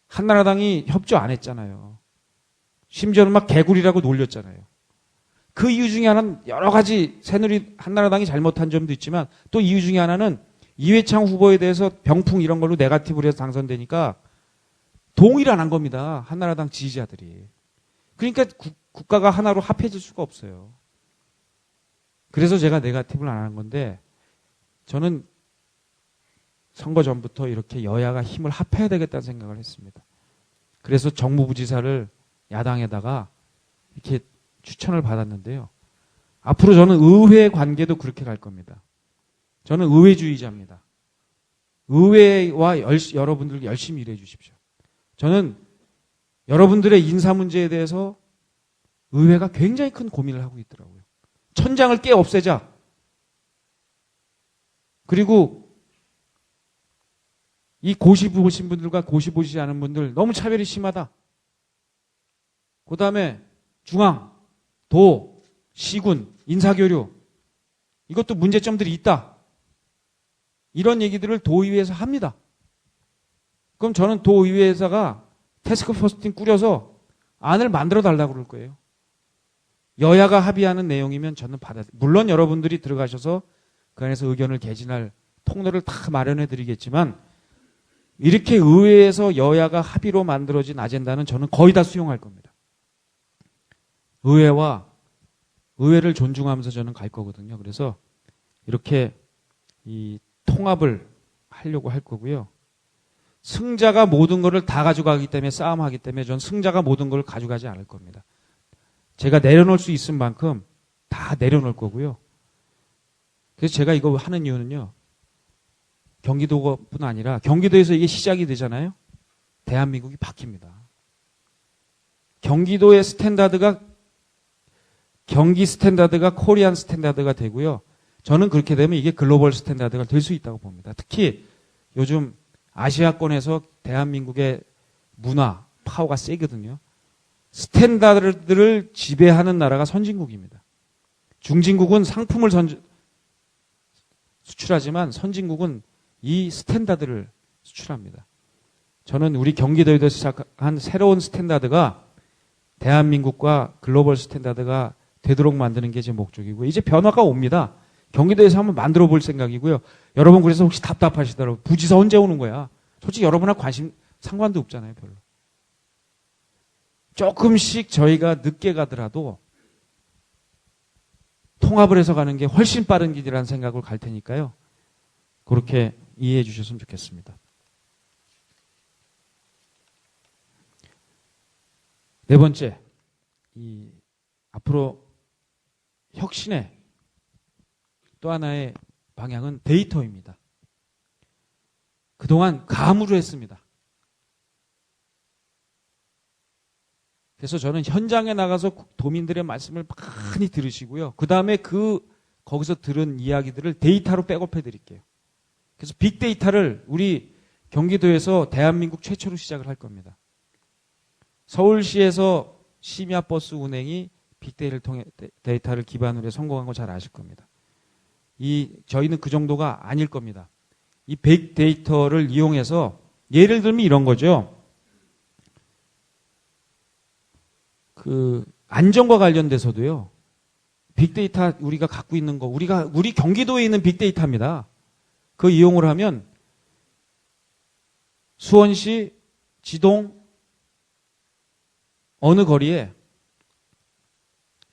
한나라당이 협조 안 했잖아요. 심지어는 막 개구리라고 놀렸잖아요. 그 이유 중에 하나는 여러 가지 한나라당이 잘못한 점도 있지만 또 이유 중에 하나는 이회창 후보에 대해서 병풍 이런 걸로 네거티브를 해서 당선되니까 동의를 안 한 겁니다. 한나라당 지지자들이. 그러니까 국가가 하나로 합해질 수가 없어요. 그래서 제가 네거티브를 안 한 건데 저는 선거 전부터 이렇게 여야가 힘을 합해야 되겠다는 생각을 했습니다. 그래서 정무부지사를 야당에다가 이렇게 추천을 받았는데요. 앞으로 저는 의회 관계도 그렇게 갈 겁니다. 저는 의회주의자입니다. 의회와 여러분들 열심히 일해 주십시오. 저는 여러분들의 인사 문제에 대해서 의회가 굉장히 큰 고민을 하고 있더라고요. 천장을 깨 없애자. 그리고 이 고시 보신 분들과 고시 보시지 않은 분들 너무 차별이 심하다. 그 다음에 중앙, 도, 시군, 인사교류 이것도 문제점들이 있다. 이런 얘기들을 도의회에서 합니다. 그럼 저는 도의회에서가 태스크포스팀 꾸려서 안을 만들어 달라고 그럴 거예요. 여야가 합의하는 내용이면 저는 물론 여러분들이 들어가셔서 그 안에서 의견을 개진할 통로를 다 마련해 드리겠지만 이렇게 의회에서 여야가 합의로 만들어진 아젠다는 저는 거의 다 수용할 겁니다. 의회를 존중하면서 저는 갈 거거든요. 그래서 이렇게 이 통합을 하려고 할 거고요. 승자가 모든 것을 다 가져가기 때문에 싸움하기 때문에 전 승자가 모든 걸 가져가지 않을 겁니다. 제가 내려놓을 수 있을 만큼 다 내려놓을 거고요. 그래서 제가 이거 하는 이유는요. 경기도뿐 아니라 경기도에서 이게 시작이 되잖아요. 대한민국이 바뀝니다. 경기도의 스탠다드가 경기 스탠다드가 코리안 스탠다드가 되고요. 저는 그렇게 되면 이게 글로벌 스탠다드가 될 수 있다고 봅니다. 특히 요즘 아시아권에서 대한민국의 문화, 파워가 세거든요. 스탠다드를 지배하는 나라가 선진국입니다. 중진국은 상품을 수출하지만 선진국은 이 스탠다드를 수출합니다. 저는 우리 경기도에서 시작한 새로운 스탠다드가 대한민국과 글로벌 스탠다드가 되도록 만드는 게 제 목적이고 이제 변화가 옵니다. 경기도에서 한번 만들어 볼 생각이고요. 여러분 그래서 혹시 답답하시더라고요. 부지사 언제 오는 거야? 솔직히 여러분하고 상관도 없잖아요. 별로. 조금씩 저희가 늦게 가더라도 통합을 해서 가는 게 훨씬 빠른 길이라는 생각을 갈 테니까요. 그렇게 이해해 주셨으면 좋겠습니다. 네 번째, 앞으로 혁신의 또 하나의 방향은 데이터입니다. 그동안 감으로 했습니다. 그래서 저는 현장에 나가서 도민들의 말씀을 많이 들으시고요. 그 다음에 거기서 들은 이야기들을 데이터로 백업해 드릴게요. 그래서 빅데이터를 우리 경기도에서 대한민국 최초로 시작을 할 겁니다. 서울시에서 심야버스 운행이 빅데이터를 기반으로 해 성공한 거 잘 아실 겁니다. 저희는 그 정도가 아닐 겁니다. 이 빅데이터를 이용해서 예를 들면 이런 거죠. 안전과 관련돼서도요. 빅데이터 우리가 갖고 있는 거, 우리 경기도에 있는 빅데이터입니다. 그 이용을 하면 수원시 지동 어느 거리에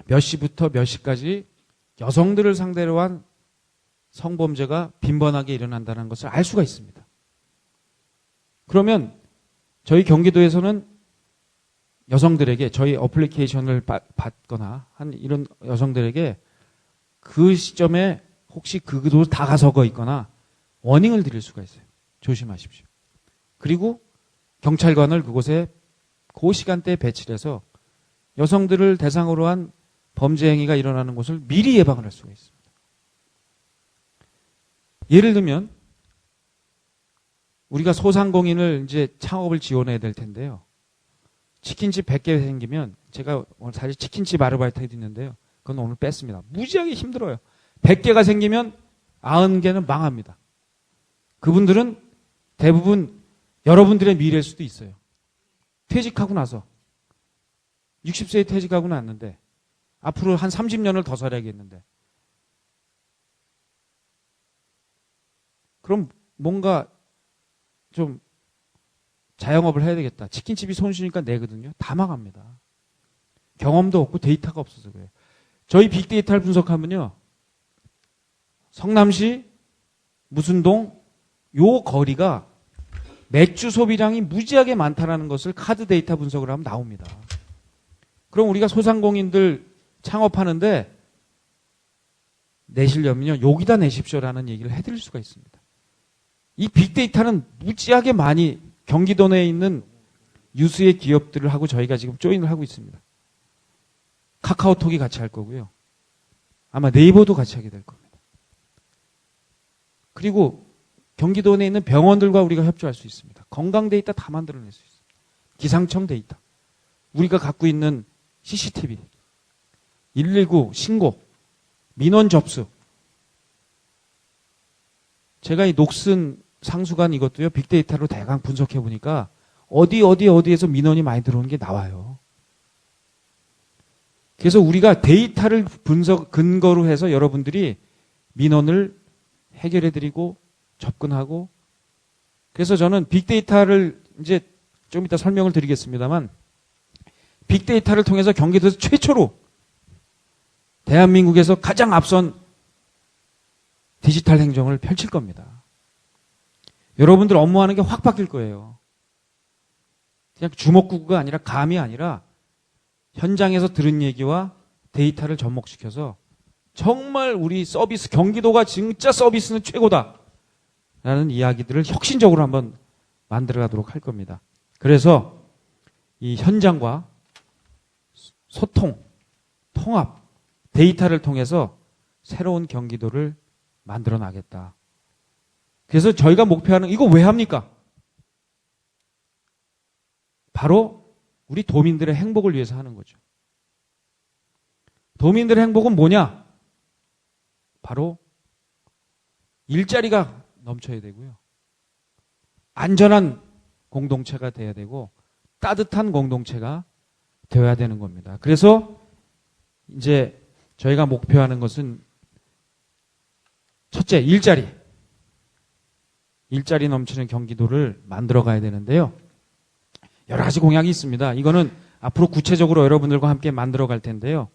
몇 시부터 몇 시까지 여성들을 상대로 한 성범죄가 빈번하게 일어난다는 것을 알 수가 있습니다. 그러면 저희 경기도에서는 여성들에게 저희 어플리케이션을 받거나 한 이런 여성들에게 그 시점에 혹시 그곳 다가서거 있거나 워닝을 드릴 수가 있어요. 조심하십시오. 그리고 경찰관을 그곳에 그 시간대에 배치를 해서 여성들을 대상으로 한 범죄 행위가 일어나는 것을 미리 예방을 할 수가 있습니다. 예를 들면 우리가 소상공인을 이제 창업을 지원해야 될 텐데요. 치킨집 100개 생기면 제가 오늘 사실 치킨집 아르바이트도 있는데요. 그건 오늘 뺐습니다. 무지하게 힘들어요. 100개가 생기면 90개는 망합니다. 그분들은 대부분 여러분들의 미래일 수도 있어요. 퇴직하고 나서 60세에 퇴직하고 났는데 앞으로 한 30년을 더 살아야겠는데 그럼 뭔가 좀 자영업을 해야 되겠다. 치킨집이 손쉬니까 내거든요. 다 망합니다. 경험도 없고 데이터가 없어서 그래요. 저희 빅데이터를 분석하면요. 성남시 무슨 동 요 거리가 맥주 소비량이 무지하게 많다는 것을 카드 데이터 분석을 하면 나옵니다. 그럼 우리가 소상공인들 창업하는데 내시려면요. 여기다 내십시오라는 얘기를 해드릴 수가 있습니다. 이 빅데이터는 무지하게 많이 경기도 내에 있는 유수의 기업들을 하고 저희가 지금 조인을 하고 있습니다. 카카오톡이 같이 할 거고요. 아마 네이버도 같이 하게 될 겁니다. 그리고 경기도 내에 있는 병원들과 우리가 협조할 수 있습니다. 건강 데이터 다 만들어낼 수 있습니다. 기상청 데이터, 우리가 갖고 있는 CCTV, 119 신고, 민원 접수. 제가 이 녹슨 상수관 이것도요, 빅데이터로 대강 분석해 보니까 어디에서 민원이 많이 들어오는 게 나와요. 그래서 우리가 데이터를 근거로 해서 여러분들이 민원을 해결해 드리고 접근하고, 그래서 저는 빅데이터를 이제 좀 이따 설명을 드리겠습니다만, 빅데이터를 통해서 경기도에서 최초로 대한민국에서 가장 앞선 디지털 행정을 펼칠 겁니다. 여러분들 업무하는 게 확 바뀔 거예요. 그냥 주먹구구가 아니라 감이 아니라 현장에서 들은 얘기와 데이터를 접목시켜서 정말 우리 서비스, 경기도가 진짜 서비스는 최고다 라는 이야기들을 혁신적으로 한번 만들어 가도록 할 겁니다. 그래서 이 현장과 소통, 통합, 데이터를 통해서 새로운 경기도를 만들어 나겠다. 그래서 저희가 목표하는, 이거 왜 합니까? 바로 우리 도민들의 행복을 위해서 하는 거죠. 도민들의 행복은 뭐냐? 바로 일자리가 넘쳐야 되고요. 안전한 공동체가 돼야 되고 따뜻한 공동체가 되어야 되는 겁니다. 그래서 이제 저희가 목표하는 것은 첫째, 일자리 넘치는 경기도를 만들어 가야 되는데요. 여러 가지 공약이 있습니다. 이거는 앞으로 구체적으로 여러분들과 함께 만들어 갈 텐데요.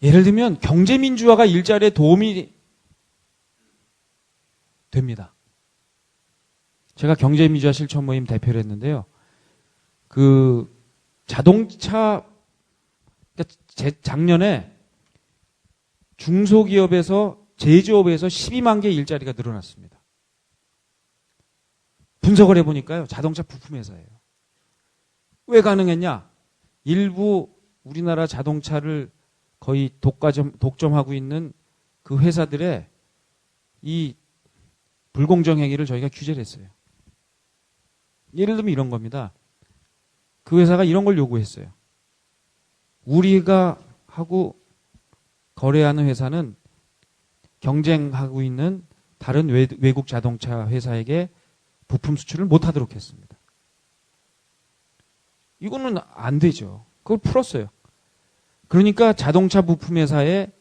예를 들면 경제민주화가 일자리에 도움이 됩니다. 제가 경제민주화 실천 모임 대표를 했는데요. 그 자동차, 작년에 중소기업에서 제조업에서 12만 개의 일자리가 늘어났습니다. 분석을 해보니까요, 자동차 부품 회사예요. 왜 가능했냐? 일부 우리나라 자동차를 거의 독점하고 있는 그 회사들의 이 불공정 행위를 저희가 규제를 했어요. 예를 들면 이런 겁니다. 그 회사가 이런 걸 요구했어요. 우리가 하고 거래하는 회사는 경쟁하고 있는 다른 외국 자동차 회사에게 부품 수출을 못하도록 했습니다. 이거는 안 되죠. 그걸 풀었어요. 그러니까 자동차 부품 회사의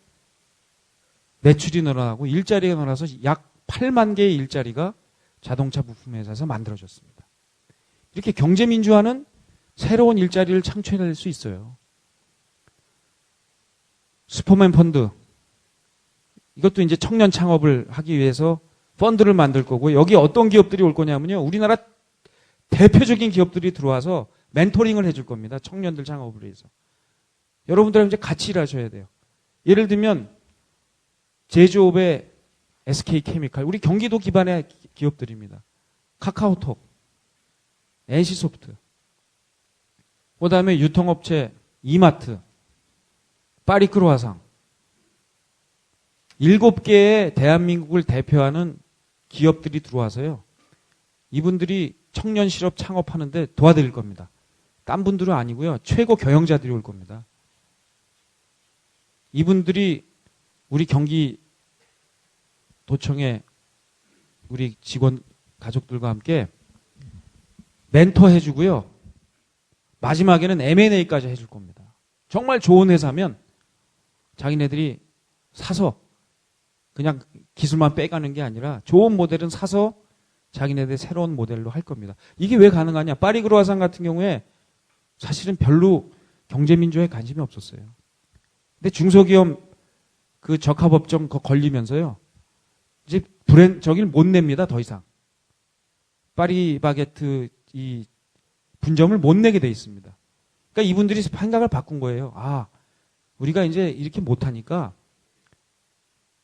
매출이 늘어나고 일자리가 늘어나서 약 8만 개의 일자리가 자동차 부품 회사에서 만들어졌습니다. 이렇게 경제민주화는 새로운 일자리를 창출해낼 수 있어요. 슈퍼맨 펀드, 이것도 이제 청년 창업을 하기 위해서 펀드를 만들 거고, 여기 어떤 기업들이 올 거냐면요, 우리나라 대표적인 기업들이 들어와서 멘토링을 해줄 겁니다. 청년들 창업을 위해서. 여러분들은 이제 같이 일하셔야 돼요. 예를 들면 제조업의 SK케미칼, 우리 경기도 기반의 기업들입니다. 카카오톡, NC소프트, 그 다음에 유통업체 이마트, 파리크로아상, 7개의 대한민국을 대표하는 기업들이 들어와서요, 이분들이 청년 실업 창업하는데 도와드릴 겁니다. 딴 분들은 아니고요, 최고 경영자들이 올 겁니다. 이분들이 우리 경기도청의 우리 직원 가족들과 함께 멘토 해주고요, 마지막에는 M&A까지 해줄 겁니다. 정말 좋은 회사면 자기네들이 사서 그냥 기술만 빼가는 게 아니라 좋은 모델은 사서 자기네들 새로운 모델로 할 겁니다. 이게 왜 가능하냐? 파리크로아상 같은 경우에 사실은 별로 경제민주화에 관심이 없었어요. 근데 중소기업 그 적합업종 걸리면서요, 이제 저기를 못 냅니다, 더 이상. 파리바게트 이 분점을 못 내게 돼 있습니다. 그러니까 이분들이 생각을 바꾼 거예요. 아, 우리가 이제 이렇게 못하니까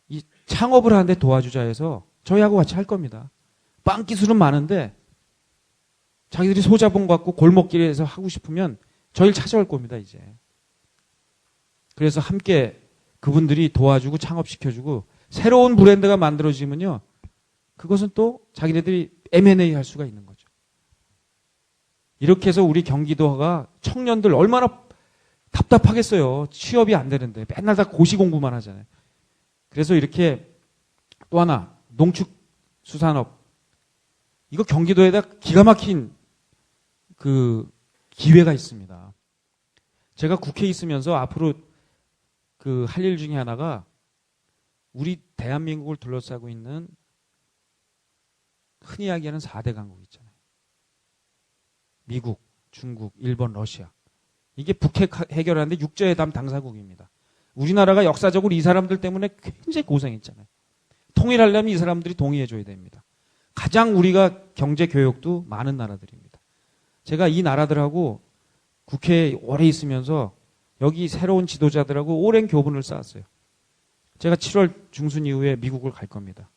이 창업을 하는데 도와주자 해서 저희하고 같이 할 겁니다. 빵 기술은 많은데 자기들이 소자본 갖고 골목길에서 하고 싶으면 저희를 찾아올 겁니다, 이제. 그래서 함께 그분들이 도와주고 창업시켜주고 새로운 브랜드가 만들어지면요, 그것은 또 자기네들이 M&A 할 수가 있는 거죠. 이렇게 해서 우리 경기도가 청년들 얼마나 답답하겠어요. 취업이 안 되는데 맨날 다 고시 공부만 하잖아요. 그래서 이렇게 또 하나 농축수산업 이거 경기도에다 기가 막힌 그 기회가 있습니다. 제가 국회에 있으면서 앞으로 그 할 일 중에 하나가 우리 대한민국을 둘러싸고 있는 흔히 이야기하는 4대 강국 있잖아요. 미국, 중국, 일본, 러시아. 이게 북핵 해결하는데 육저회담 당사국입니다. 우리나라가 역사적으로 이 사람들 때문에 굉장히 고생했잖아요. 통일하려면 이 사람들이 동의해줘야 됩니다. 가장 우리가 경제 교역도 많은 나라들입니다. 제가 이 나라들하고 국회에 오래 있으면서 여기 새로운 지도자들하고 오랜 교분을 쌓았어요. 제가 7월 중순 이후에 미국을 갈 겁니다.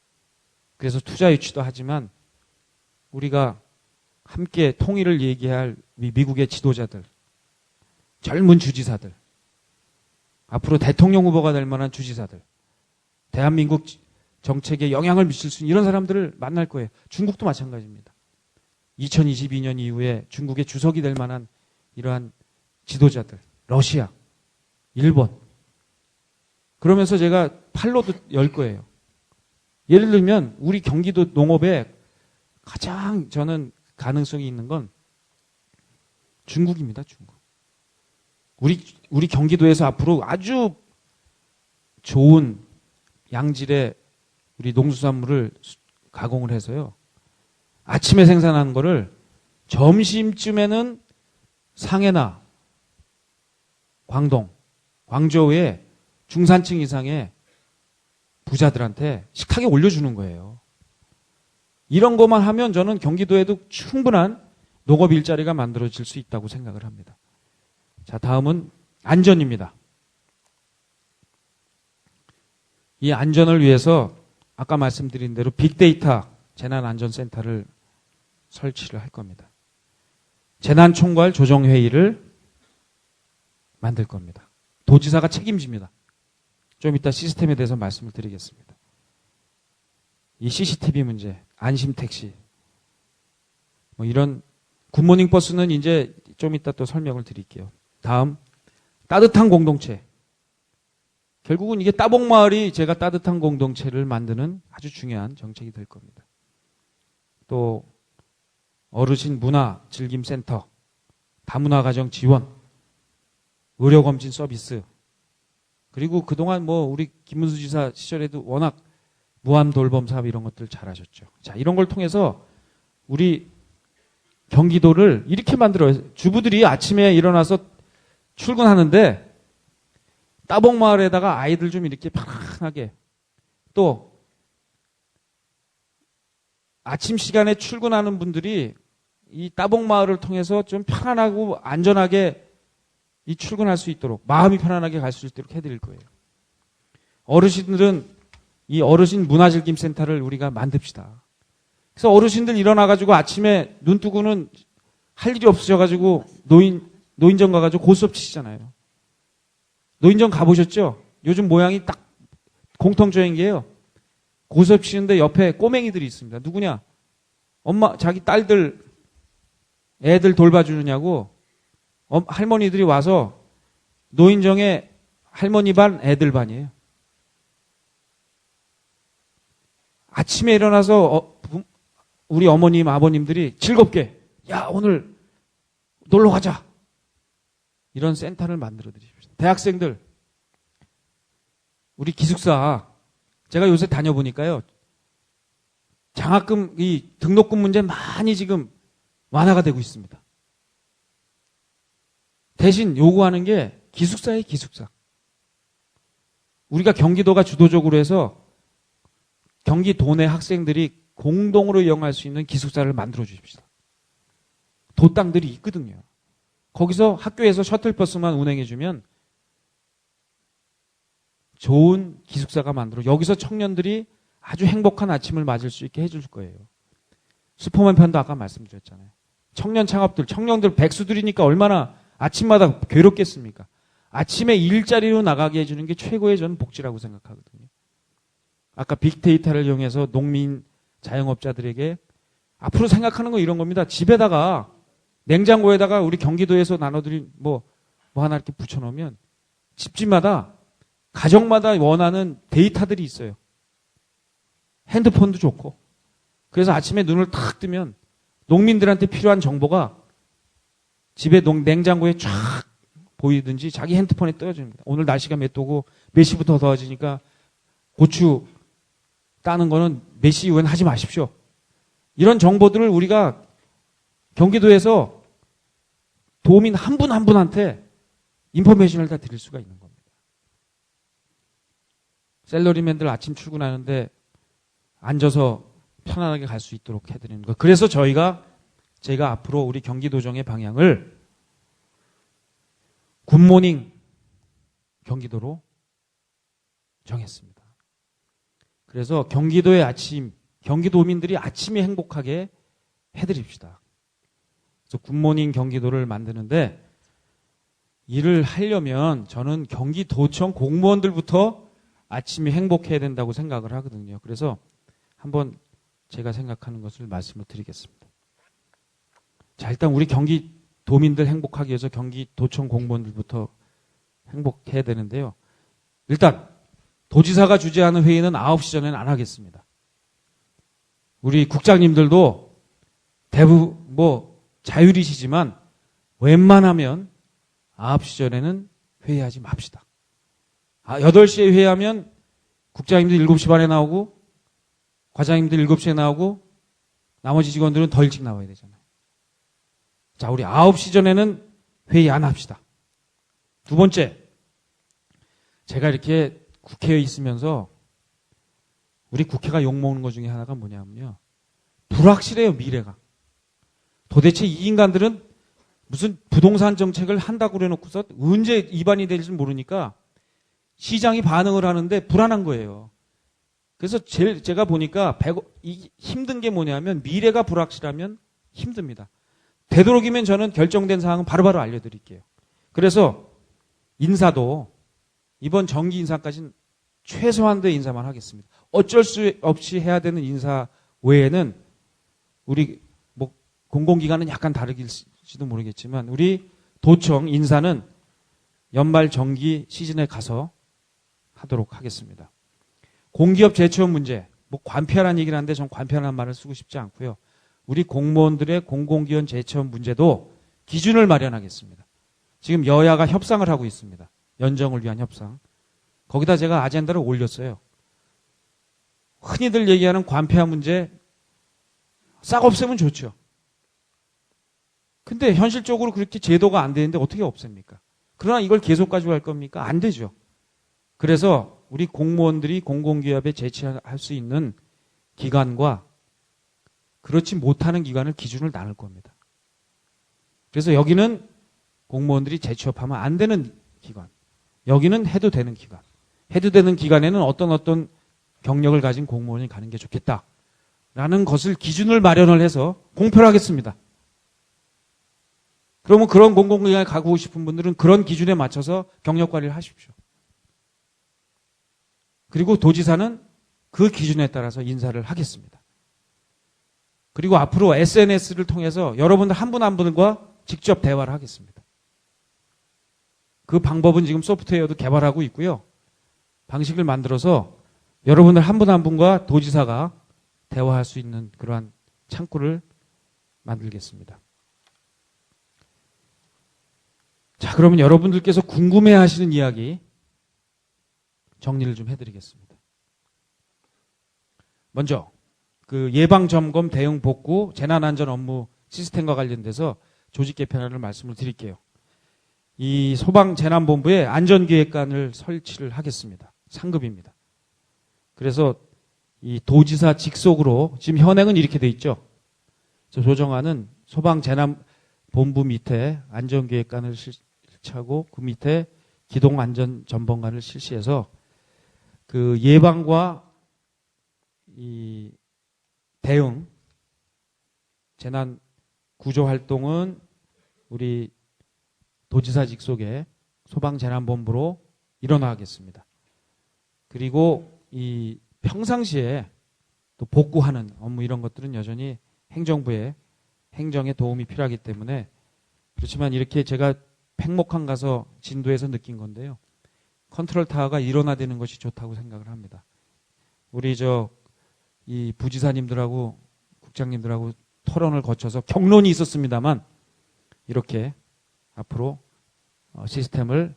그래서 투자 유치도 하지만 우리가 함께 통일을 얘기할 미국의 지도자들, 젊은 주지사들, 앞으로 대통령 후보가 될 만한 주지사들, 대한민국 정책에 영향을 미칠 수 있는 이런 사람들을 만날 거예요. 중국도 마찬가지입니다. 2022년 이후에 중국의 주석이 될 만한 이러한 지도자들, 러시아, 일본. 그러면서 제가 팔로도 열 거예요. 예를 들면 우리 경기도 농업에 가장 저는 가능성이 있는 건 중국입니다. 중국. 우리 경기도에서 앞으로 아주 좋은 양질의 우리 농수산물을 가공을 해서요. 아침에 생산하는 거를 점심쯤에는 상해나 광동, 광저우의 중산층 이상의 부자들한테 식탁에 올려주는 거예요. 이런 것만 하면 저는 경기도에도 충분한 농업 일자리가 만들어질 수 있다고 생각을 합니다. 자, 다음은 안전입니다. 이 안전을 위해서 아까 말씀드린 대로 빅데이터 재난안전센터를 설치를 할 겁니다. 재난총괄 조정회의를 만들 겁니다. 도지사가 책임집니다. 좀 이따 시스템에 대해서 말씀을 드리겠습니다. 이 CCTV 문제, 안심택시, 뭐 이런 굿모닝 버스는 이제 좀 이따 또 설명을 드릴게요. 다음, 따뜻한 공동체. 결국은 이게 따봉마을이 제가 따뜻한 공동체를 만드는 아주 중요한 정책이 될 겁니다. 또 어르신 문화 즐김센터, 다문화 가정 지원, 의료검진 서비스, 그리고 그동안 뭐 우리 김문수 지사 시절에도 워낙 무한 돌봄 사업 이런 것들 잘하셨죠. 자, 이런 걸 통해서 우리 경기도를 이렇게 만들어요. 주부들이 아침에 일어나서 출근하는데 따봉마을에다가 아이들 좀 이렇게 편안하게, 또 아침 시간에 출근하는 분들이 이 따봉마을을 통해서 좀 편안하고 안전하게 이 출근할 수 있도록, 마음이 편안하게 갈 수 있도록 해드릴 거예요. 어르신들은 이 어르신 문화즐김센터를 우리가 만듭시다. 그래서 어르신들 일어나가지고 아침에 눈 뜨고는 할 일이 없으셔가지고 노인정 가가지고 고스톱 치시잖아요. 노인정 가보셨죠? 요즘 모양이 딱 공통적인 게요. 고스톱 치는데 옆에 꼬맹이들이 있습니다. 누구냐? 엄마, 자기 딸들, 애들 돌봐주느냐고 할머니들이 와서 노인정에 할머니 반, 애들 반이에요. 아침에 일어나서 우리 어머님, 아버님들이 즐겁게, 야, 오늘 놀러 가자. 이런 센터를 만들어 드립시다. 대학생들, 우리 기숙사, 제가 요새 다녀보니까요, 장학금, 이 등록금 문제 많이 지금 완화가 되고 있습니다. 대신 요구하는 게 기숙사예요, 기숙사. 우리가 경기도가 주도적으로 해서 경기도 내 학생들이 공동으로 이용할 수 있는 기숙사를 만들어 주십시다. 도땅들이 있거든요. 거기서 학교에서 셔틀버스만 운행해주면 좋은 기숙사가 만들어, 여기서 청년들이 아주 행복한 아침을 맞을 수 있게 해줄 거예요. 슈퍼맨 편도 아까 말씀드렸잖아요. 청년 창업들, 청년들 백수들이니까 얼마나 아침마다 괴롭겠습니까? 아침에 일자리로 나가게 해주는 게 최고의 저는 복지라고 생각하거든요. 아까 빅데이터를 이용해서 농민 자영업자들에게 앞으로 생각하는 건 이런 겁니다. 집에다가 냉장고에다가 우리 경기도에서 나눠드린 뭐 하나 이렇게 붙여놓으면 집집마다 가정마다 원하는 데이터들이 있어요. 핸드폰도 좋고. 그래서 아침에 눈을 탁 뜨면 농민들한테 필요한 정보가 집에 냉장고에 쫙 보이든지 자기 핸드폰에 떠집니다. 오늘 날씨가 몇 도고 몇 시부터 더워지니까 고추 따는 거는 몇 시 이후에는 하지 마십시오. 이런 정보들을 우리가 경기도에서 도민 한 분 한 분한테 인포메이션을 다 드릴 수가 있는 겁니다. 셀러리맨들 아침 출근하는데 앉아서 편안하게 갈 수 있도록 해드리는 거. 그래서 제가 앞으로 우리 경기도정의 방향을 굿모닝 경기도로 정했습니다. 그래서 경기도의 아침, 경기도민들이 아침이 행복하게 해드립시다. 그래서 굿모닝 경기도를 만드는데 일을 하려면 저는 경기도청 공무원들부터 아침이 행복해야 된다고 생각을 하거든요. 그래서 한번 제가 생각하는 것을 말씀을 드리겠습니다. 자, 일단 우리 경기도민들 행복하기 위해서 경기도청 공무원들부터 행복해야 되는데요. 일단 도지사가 주재하는 회의는 9시 전에는 안 하겠습니다. 우리 국장님들도 대부분 자율이시지만 웬만하면 9시 전에는 회의하지 맙시다. 8시에 회의하면 국장님들 7시 반에 나오고 과장님들 7시에 나오고 나머지 직원들은 더 일찍 나와야 되잖아요. 자, 우리 9시 전에는 회의 안 합시다. 두 번째, 제가 이렇게 국회에 있으면서 우리 국회가 욕먹는 것 중에 하나가 뭐냐면요. 불확실해요, 미래가. 도대체 이 인간들은 무슨 부동산 정책을 한다고 그래놓고서 언제 입안이 될지 모르니까 시장이 반응을 하는데 불안한 거예요. 그래서 제가 보니까 힘든 게 뭐냐면 미래가 불확실하면 힘듭니다. 되도록이면 저는 결정된 사항은 바로바로 알려드릴게요. 그래서 인사도 이번 정기 인사까지는 최소한도의 인사만 하겠습니다. 어쩔 수 없이 해야 되는 인사 외에는 우리 공공기관은 약간 다르길지도 모르겠지만 우리 도청 인사는 연말 정기 시즌에 가서 하도록 하겠습니다. 공기업 재취업 문제, 관폐라는 얘기를 하는데 전 관폐라는 말을 쓰고 싶지 않고요. 우리 공무원들의 공공기관 재취업 문제도 기준을 마련하겠습니다. 지금 여야가 협상을 하고 있습니다. 연정을 위한 협상. 거기다 제가 아젠다를 올렸어요. 흔히들 얘기하는 관폐화 문제 싹 없애면 좋죠. 근데 현실적으로 그렇게 제도가 안 되는데 어떻게 없앱니까? 그러나 이걸 계속 가지고 갈 겁니까? 안 되죠. 그래서 우리 공무원들이 공공기업에 재취할 수 있는 기관과 그렇지 못하는 기관을 기준을 나눌 겁니다. 그래서 여기는 공무원들이 재취업하면 안 되는 기관, 여기는 해도 되는 기관, 해도 되는 기관에는 어떤 경력을 가진 공무원이 가는 게 좋겠다라는 것을 기준을 마련을 해서 공표를 하겠습니다. 그러면 그런 공공기관에 가고 싶은 분들은 그런 기준에 맞춰서 경력 관리를 하십시오. 그리고 도지사는 그 기준에 따라서 인사를 하겠습니다. 그리고 앞으로 SNS를 통해서 여러분들 한 분 한 분과 직접 대화를 하겠습니다. 그 방법은 지금 소프트웨어도 개발하고 있고요. 방식을 만들어서 여러분들 한 분 한 분과 도지사가 대화할 수 있는 그러한 창구를 만들겠습니다. 자, 그러면 여러분들께서 궁금해 하시는 이야기 정리를 좀 해드리겠습니다. 먼저 그 예방점검 대응 복구 재난안전 업무 시스템과 관련돼서 조직 개편안을 말씀을 드릴게요. 이 소방재난본부에 안전기획관을 설치를 하겠습니다. 상급입니다. 그래서 이 도지사 직속으로 지금 현행은 이렇게 돼 있죠. 조정안은 소방재난본부 밑에 안전기획관을 설치하고 그 밑에 기동안전전범관을 실시해서 그 예방과 이 대응, 재난 구조 활동은 우리 도지사 직속의 소방재난본부로 일어나겠습니다. 그리고 이 평상시에 또 복구하는 업무 이런 것들은 여전히 행정부의 행정에 도움이 필요하기 때문에 그렇지만 이렇게 제가 팽목항 가서 진도에서 느낀 건데요. 컨트롤 타워가 일원화되는 것이 좋다고 생각을 합니다. 우리 이 부지사님들하고 국장님들하고 토론을 거쳐서 격론이 있었습니다만 이렇게 앞으로 시스템을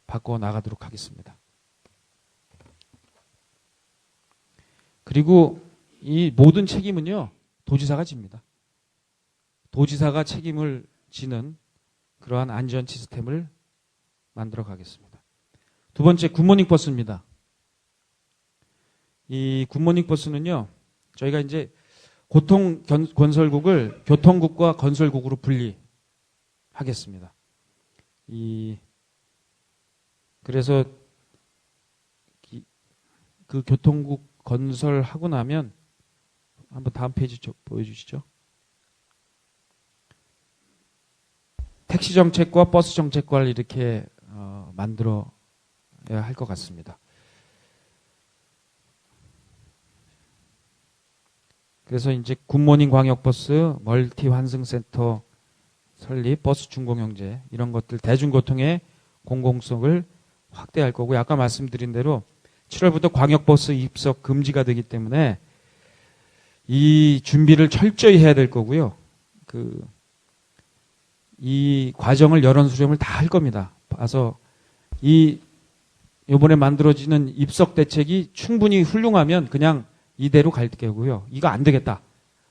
바꿔 나가도록 하겠습니다. 그리고 이 모든 책임은요, 도지사가 집니다. 도지사가 책임을 지는 그러한 안전 시스템을 만들어 가겠습니다. 두 번째, 굿모닝 버스입니다. 이 굿모닝 버스는요, 저희가 이제 건설국을 교통국과 건설국으로 분리하겠습니다. 그래서 그 교통국 건설하고 나면 한번 다음 페이지 보여주시죠. 택시 정책과 버스 정책과를 이렇게 만들어야 할 것 같습니다. 그래서 이제 굿모닝 광역버스, 멀티 환승센터 설립, 버스 준공영제 이런 것들 대중교통의 공공성을 확대할 거고 아까 말씀드린 대로 7월부터 광역버스 입석 금지가 되기 때문에 이 준비를 철저히 해야 될 거고요. 이 과정을 여론 수렴을 다 할 겁니다. 봐서 이번에 만들어지는 입석 대책이 충분히 훌륭하면 그냥 이대로 갈 거고요. 이거 안 되겠다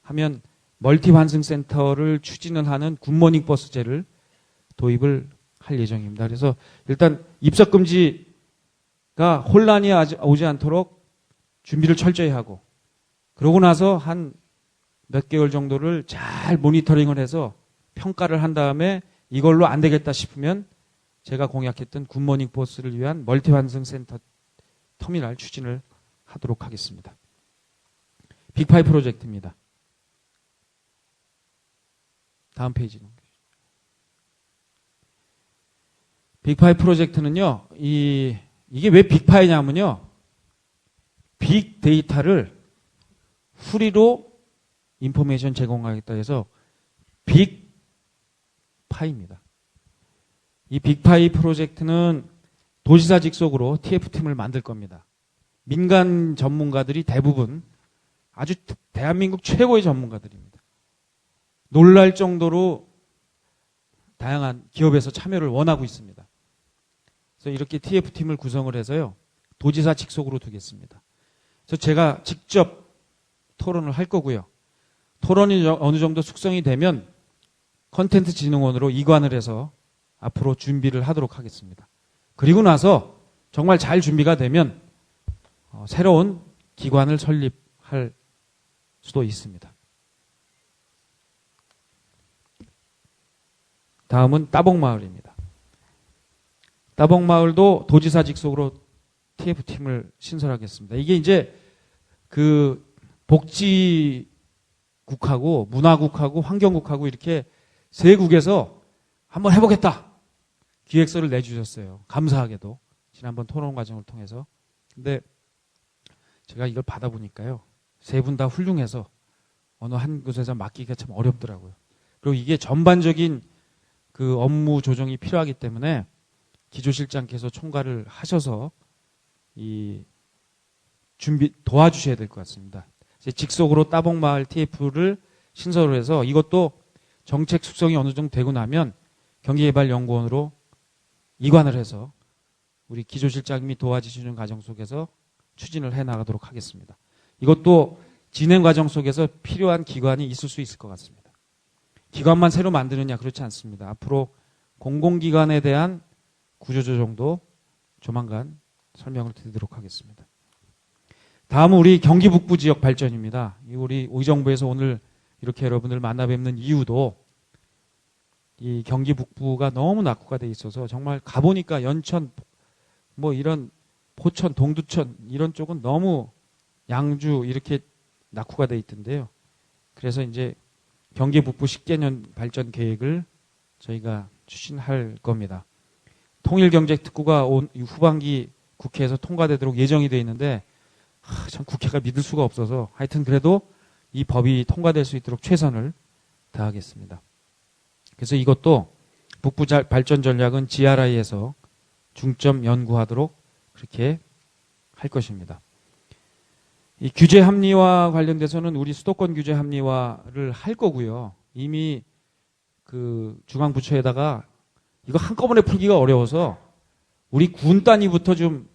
하면 멀티 환승센터를 추진을 하는 굿모닝 버스제를 도입을 할 예정입니다. 그래서 일단 입석 금지가 혼란이 오지 않도록 준비를 철저히 하고 그러고 나서 한 몇 개월 정도를 잘 모니터링을 해서 평가를 한 다음에 이걸로 안 되겠다 싶으면 제가 공약했던 굿모닝 버스를 위한 멀티 환승센터 터미널 추진을 하도록 하겠습니다. 빅파이 프로젝트입니다. 다음 페이지 넘겨주시죠. 빅파이 프로젝트는요, 이게 왜 빅파이냐면요, 빅데이터를 후리로 인포메이션 제공하겠다 해서 빅파이입니다. 이 빅파이 프로젝트는 도지사 직속으로 TF팀을 만들 겁니다. 민간 전문가들이 대부분 아주 대한민국 최고의 전문가들입니다. 놀랄 정도로 다양한 기업에서 참여를 원하고 있습니다. 그래서 이렇게 TF팀을 구성을 해서요, 도지사 직속으로 두겠습니다. 그래서 제가 직접 토론을 할 거고요. 토론이 어느 정도 숙성이 되면 컨텐츠진흥원으로 이관을 해서 앞으로 준비를 하도록 하겠습니다. 그리고 나서 정말 잘 준비가 되면 새로운 기관을 설립할 수도 있습니다. 다음은 따봉마을입니다. 따봉마을도 도지사 직속으로 TF팀을 신설하겠습니다. 이게 이제 복지국하고 문화국하고 환경국하고 이렇게 세 국에서 한번 해보겠다 기획서를 내주셨어요. 감사하게도 지난번 토론 과정을 통해서. 근데 제가 이걸 받아보니까요, 세 분 다 훌륭해서 어느 한 곳에서 맡기기가 참 어렵더라고요. 그리고 이게 전반적인 그 업무 조정이 필요하기 때문에 기조실장께서 총괄을 하셔서 이 준비 도와주셔야 될 것 같습니다. 직속으로 따봉마을 TF를 신설을 해서 이것도 정책 숙성이 어느 정도 되고 나면 경기개발연구원으로 이관을 해서 우리 기조실장님이 도와주시는 과정 속에서 추진을 해 나가도록 하겠습니다. 이것도 진행 과정 속에서 필요한 기관이 있을 수 있을 것 같습니다. 기관만 새로 만드느냐 그렇지 않습니다. 앞으로 공공기관에 대한 구조조정도 조만간 설명을 드리도록 하겠습니다. 다음은 우리 경기 북부 지역 발전입니다. 우리 의정부에서 오늘 이렇게 여러분들 만나 뵙는 이유도 이 경기 북부가 너무 낙후가 돼 있어서 정말 가보니까 연천, 뭐 이런 포천, 동두천 이런 쪽은 너무 양주 이렇게 낙후가 돼 있던데요. 그래서 이제 경기 북부 10개년 발전 계획을 저희가 추진할 겁니다. 통일경제특구가 온 후반기 국회에서 통과되도록 예정이 돼 있는데 참 국회가 믿을 수가 없어서 하여튼 그래도 이 법이 통과될 수 있도록 최선을 다하겠습니다. 그래서 이것도 북부 발전 전략은 GRI에서 중점 연구하도록 그렇게 할 것입니다. 이 규제 합리화 관련돼서는 우리 수도권 규제 합리화를 할 거고요. 이미 그 중앙부처에다가 이거 한꺼번에 풀기가 어려워서 우리 군 단위부터 좀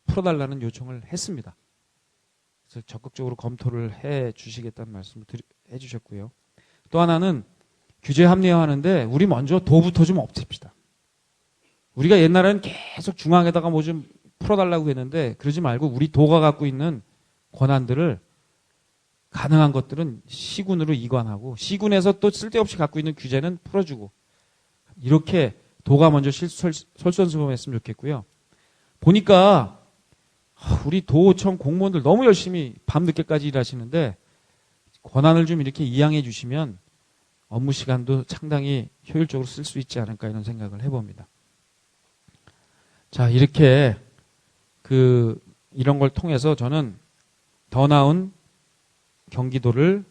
풀어달라는 요청을 했습니다. 그래서 적극적으로 검토를 해 주시겠다는 말씀을 해 주셨고요. 또 하나는 규제 합리화하는데 우리 먼저 도부터 좀 없앱시다. 우리가 옛날에는 계속 중앙에다가 뭐 좀 풀어달라고 했는데 그러지 말고 우리 도가 갖고 있는 권한들을 가능한 것들은 시군으로 이관하고 시군에서 또 쓸데없이 갖고 있는 규제는 풀어주고 이렇게 도가 먼저 솔선수범했으면 좋겠고요. 보니까 우리 도청 공무원들 너무 열심히 밤늦게까지 일하시는데 권한을 좀 이렇게 이양해 주시면 업무 시간도 상당히 효율적으로 쓸 수 있지 않을까 이런 생각을 해봅니다. 자, 이렇게 이런 걸 통해서 저는 더 나은 경기도를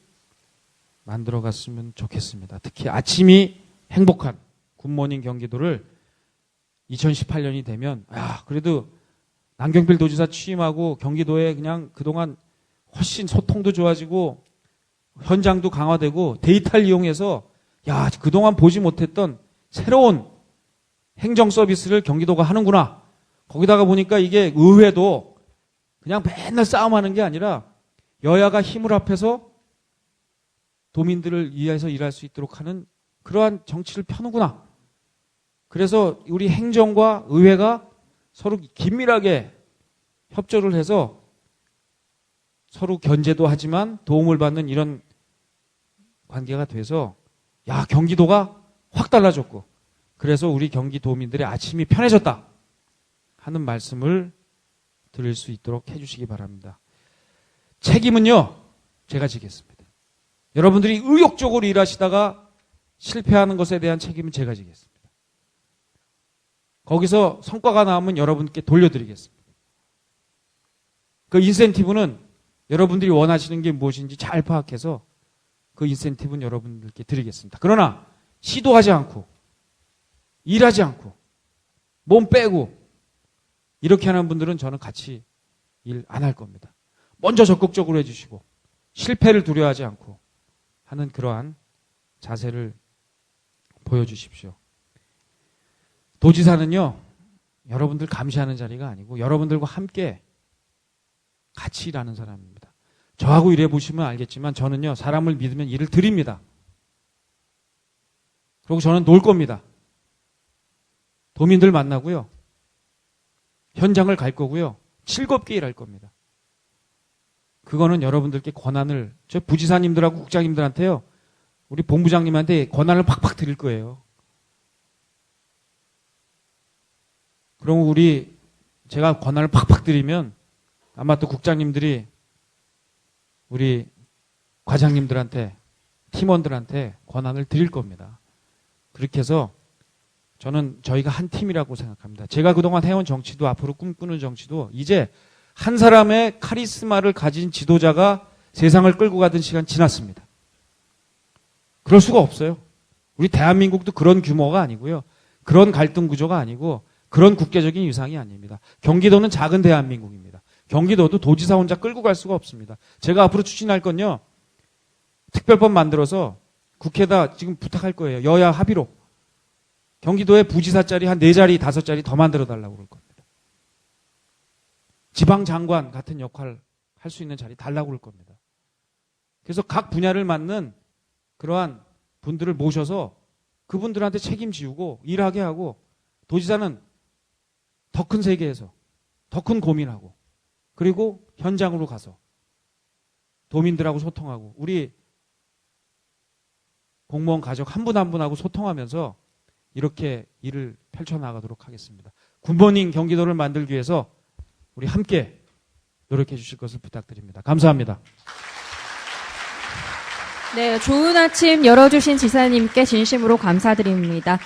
만들어 갔으면 좋겠습니다. 특히 아침이 행복한 굿모닝 경기도를 2018년이 되면, 그래도 남경필 도지사 취임하고 경기도에 그냥 그동안 훨씬 소통도 좋아지고 현장도 강화되고 데이터를 이용해서 그동안 보지 못했던 새로운 행정 서비스를 경기도가 하는구나. 거기다가 보니까 이게 의회도 그냥 맨날 싸움하는 게 아니라 여야가 힘을 합해서 도민들을 위해서 일할 수 있도록 하는 그러한 정치를 펴는구나. 그래서 우리 행정과 의회가 서로 긴밀하게 협조를 해서 서로 견제도 하지만 도움을 받는 이런 관계가 돼서 경기도가 확 달라졌고 그래서 우리 경기도민들의 아침이 편해졌다 하는 말씀을 드릴 수 있도록 해주시기 바랍니다. 책임은요, 제가 지겠습니다. 여러분들이 의욕적으로 일하시다가 실패하는 것에 대한 책임은 제가 지겠습니다. 거기서 성과가 나오면 여러분께 돌려드리겠습니다. 그 인센티브는 여러분들이 원하시는 게 무엇인지 잘 파악해서 그 인센티브는 여러분들께 드리겠습니다. 그러나 시도하지 않고 일하지 않고 몸 빼고 이렇게 하는 분들은 저는 같이 일 안 할 겁니다. 먼저 적극적으로 해주시고 실패를 두려워하지 않고 하는 그러한 자세를 보여주십시오. 도지사는요, 여러분들 감시하는 자리가 아니고 여러분들과 함께 같이 일하는 사람입니다. 저하고 일해 보시면 알겠지만 저는요, 사람을 믿으면 일을 드립니다. 그리고 저는 놀 겁니다. 도민들 만나고요. 현장을 갈 거고요. 즐겁게 일할 겁니다. 그거는 여러분들께 권한을, 저 부지사님들하고 국장님들한테요, 우리 본부장님한테 권한을 팍팍 드릴 거예요. 그럼 제가 권한을 팍팍 드리면 아마 또 국장님들이 우리 과장님들한테, 팀원들한테 권한을 드릴 겁니다. 그렇게 해서 저는 저희가 한 팀이라고 생각합니다. 제가 그동안 해온 정치도 앞으로 꿈꾸는 정치도 이제 한 사람의 카리스마를 가진 지도자가 세상을 끌고 가던 시간 지났습니다. 그럴 수가 없어요. 우리 대한민국도 그런 규모가 아니고요. 그런 갈등 구조가 아니고 그런 국계적인 위상이 아닙니다. 경기도는 작은 대한민국입니다. 경기도도 도지사 혼자 끌고 갈 수가 없습니다. 제가 앞으로 추진할 건요. 특별법 만들어서 국회에다 지금 부탁할 거예요. 여야 합의로. 경기도에 부지사 자리 한 4자리, 5자리 더 만들어 달라고 그럴 겁니다. 지방장관 같은 역할 할 수 있는 자리 달라고 그럴 겁니다. 그래서 각 분야를 맡는 그러한 분들을 모셔서 그분들한테 책임지우고 일하게 하고 도지사는 더 큰 세계에서 더 큰 고민하고 그리고 현장으로 가서 도민들하고 소통하고 우리 공무원 가족 한 분 한 분하고 소통하면서 이렇게 일을 펼쳐나가도록 하겠습니다. 굿모닝 경기도를 만들기 위해서 우리 함께 노력해 주실 것을 부탁드립니다. 감사합니다. 네, 좋은 아침 열어주신 지사님께 진심으로 감사드립니다.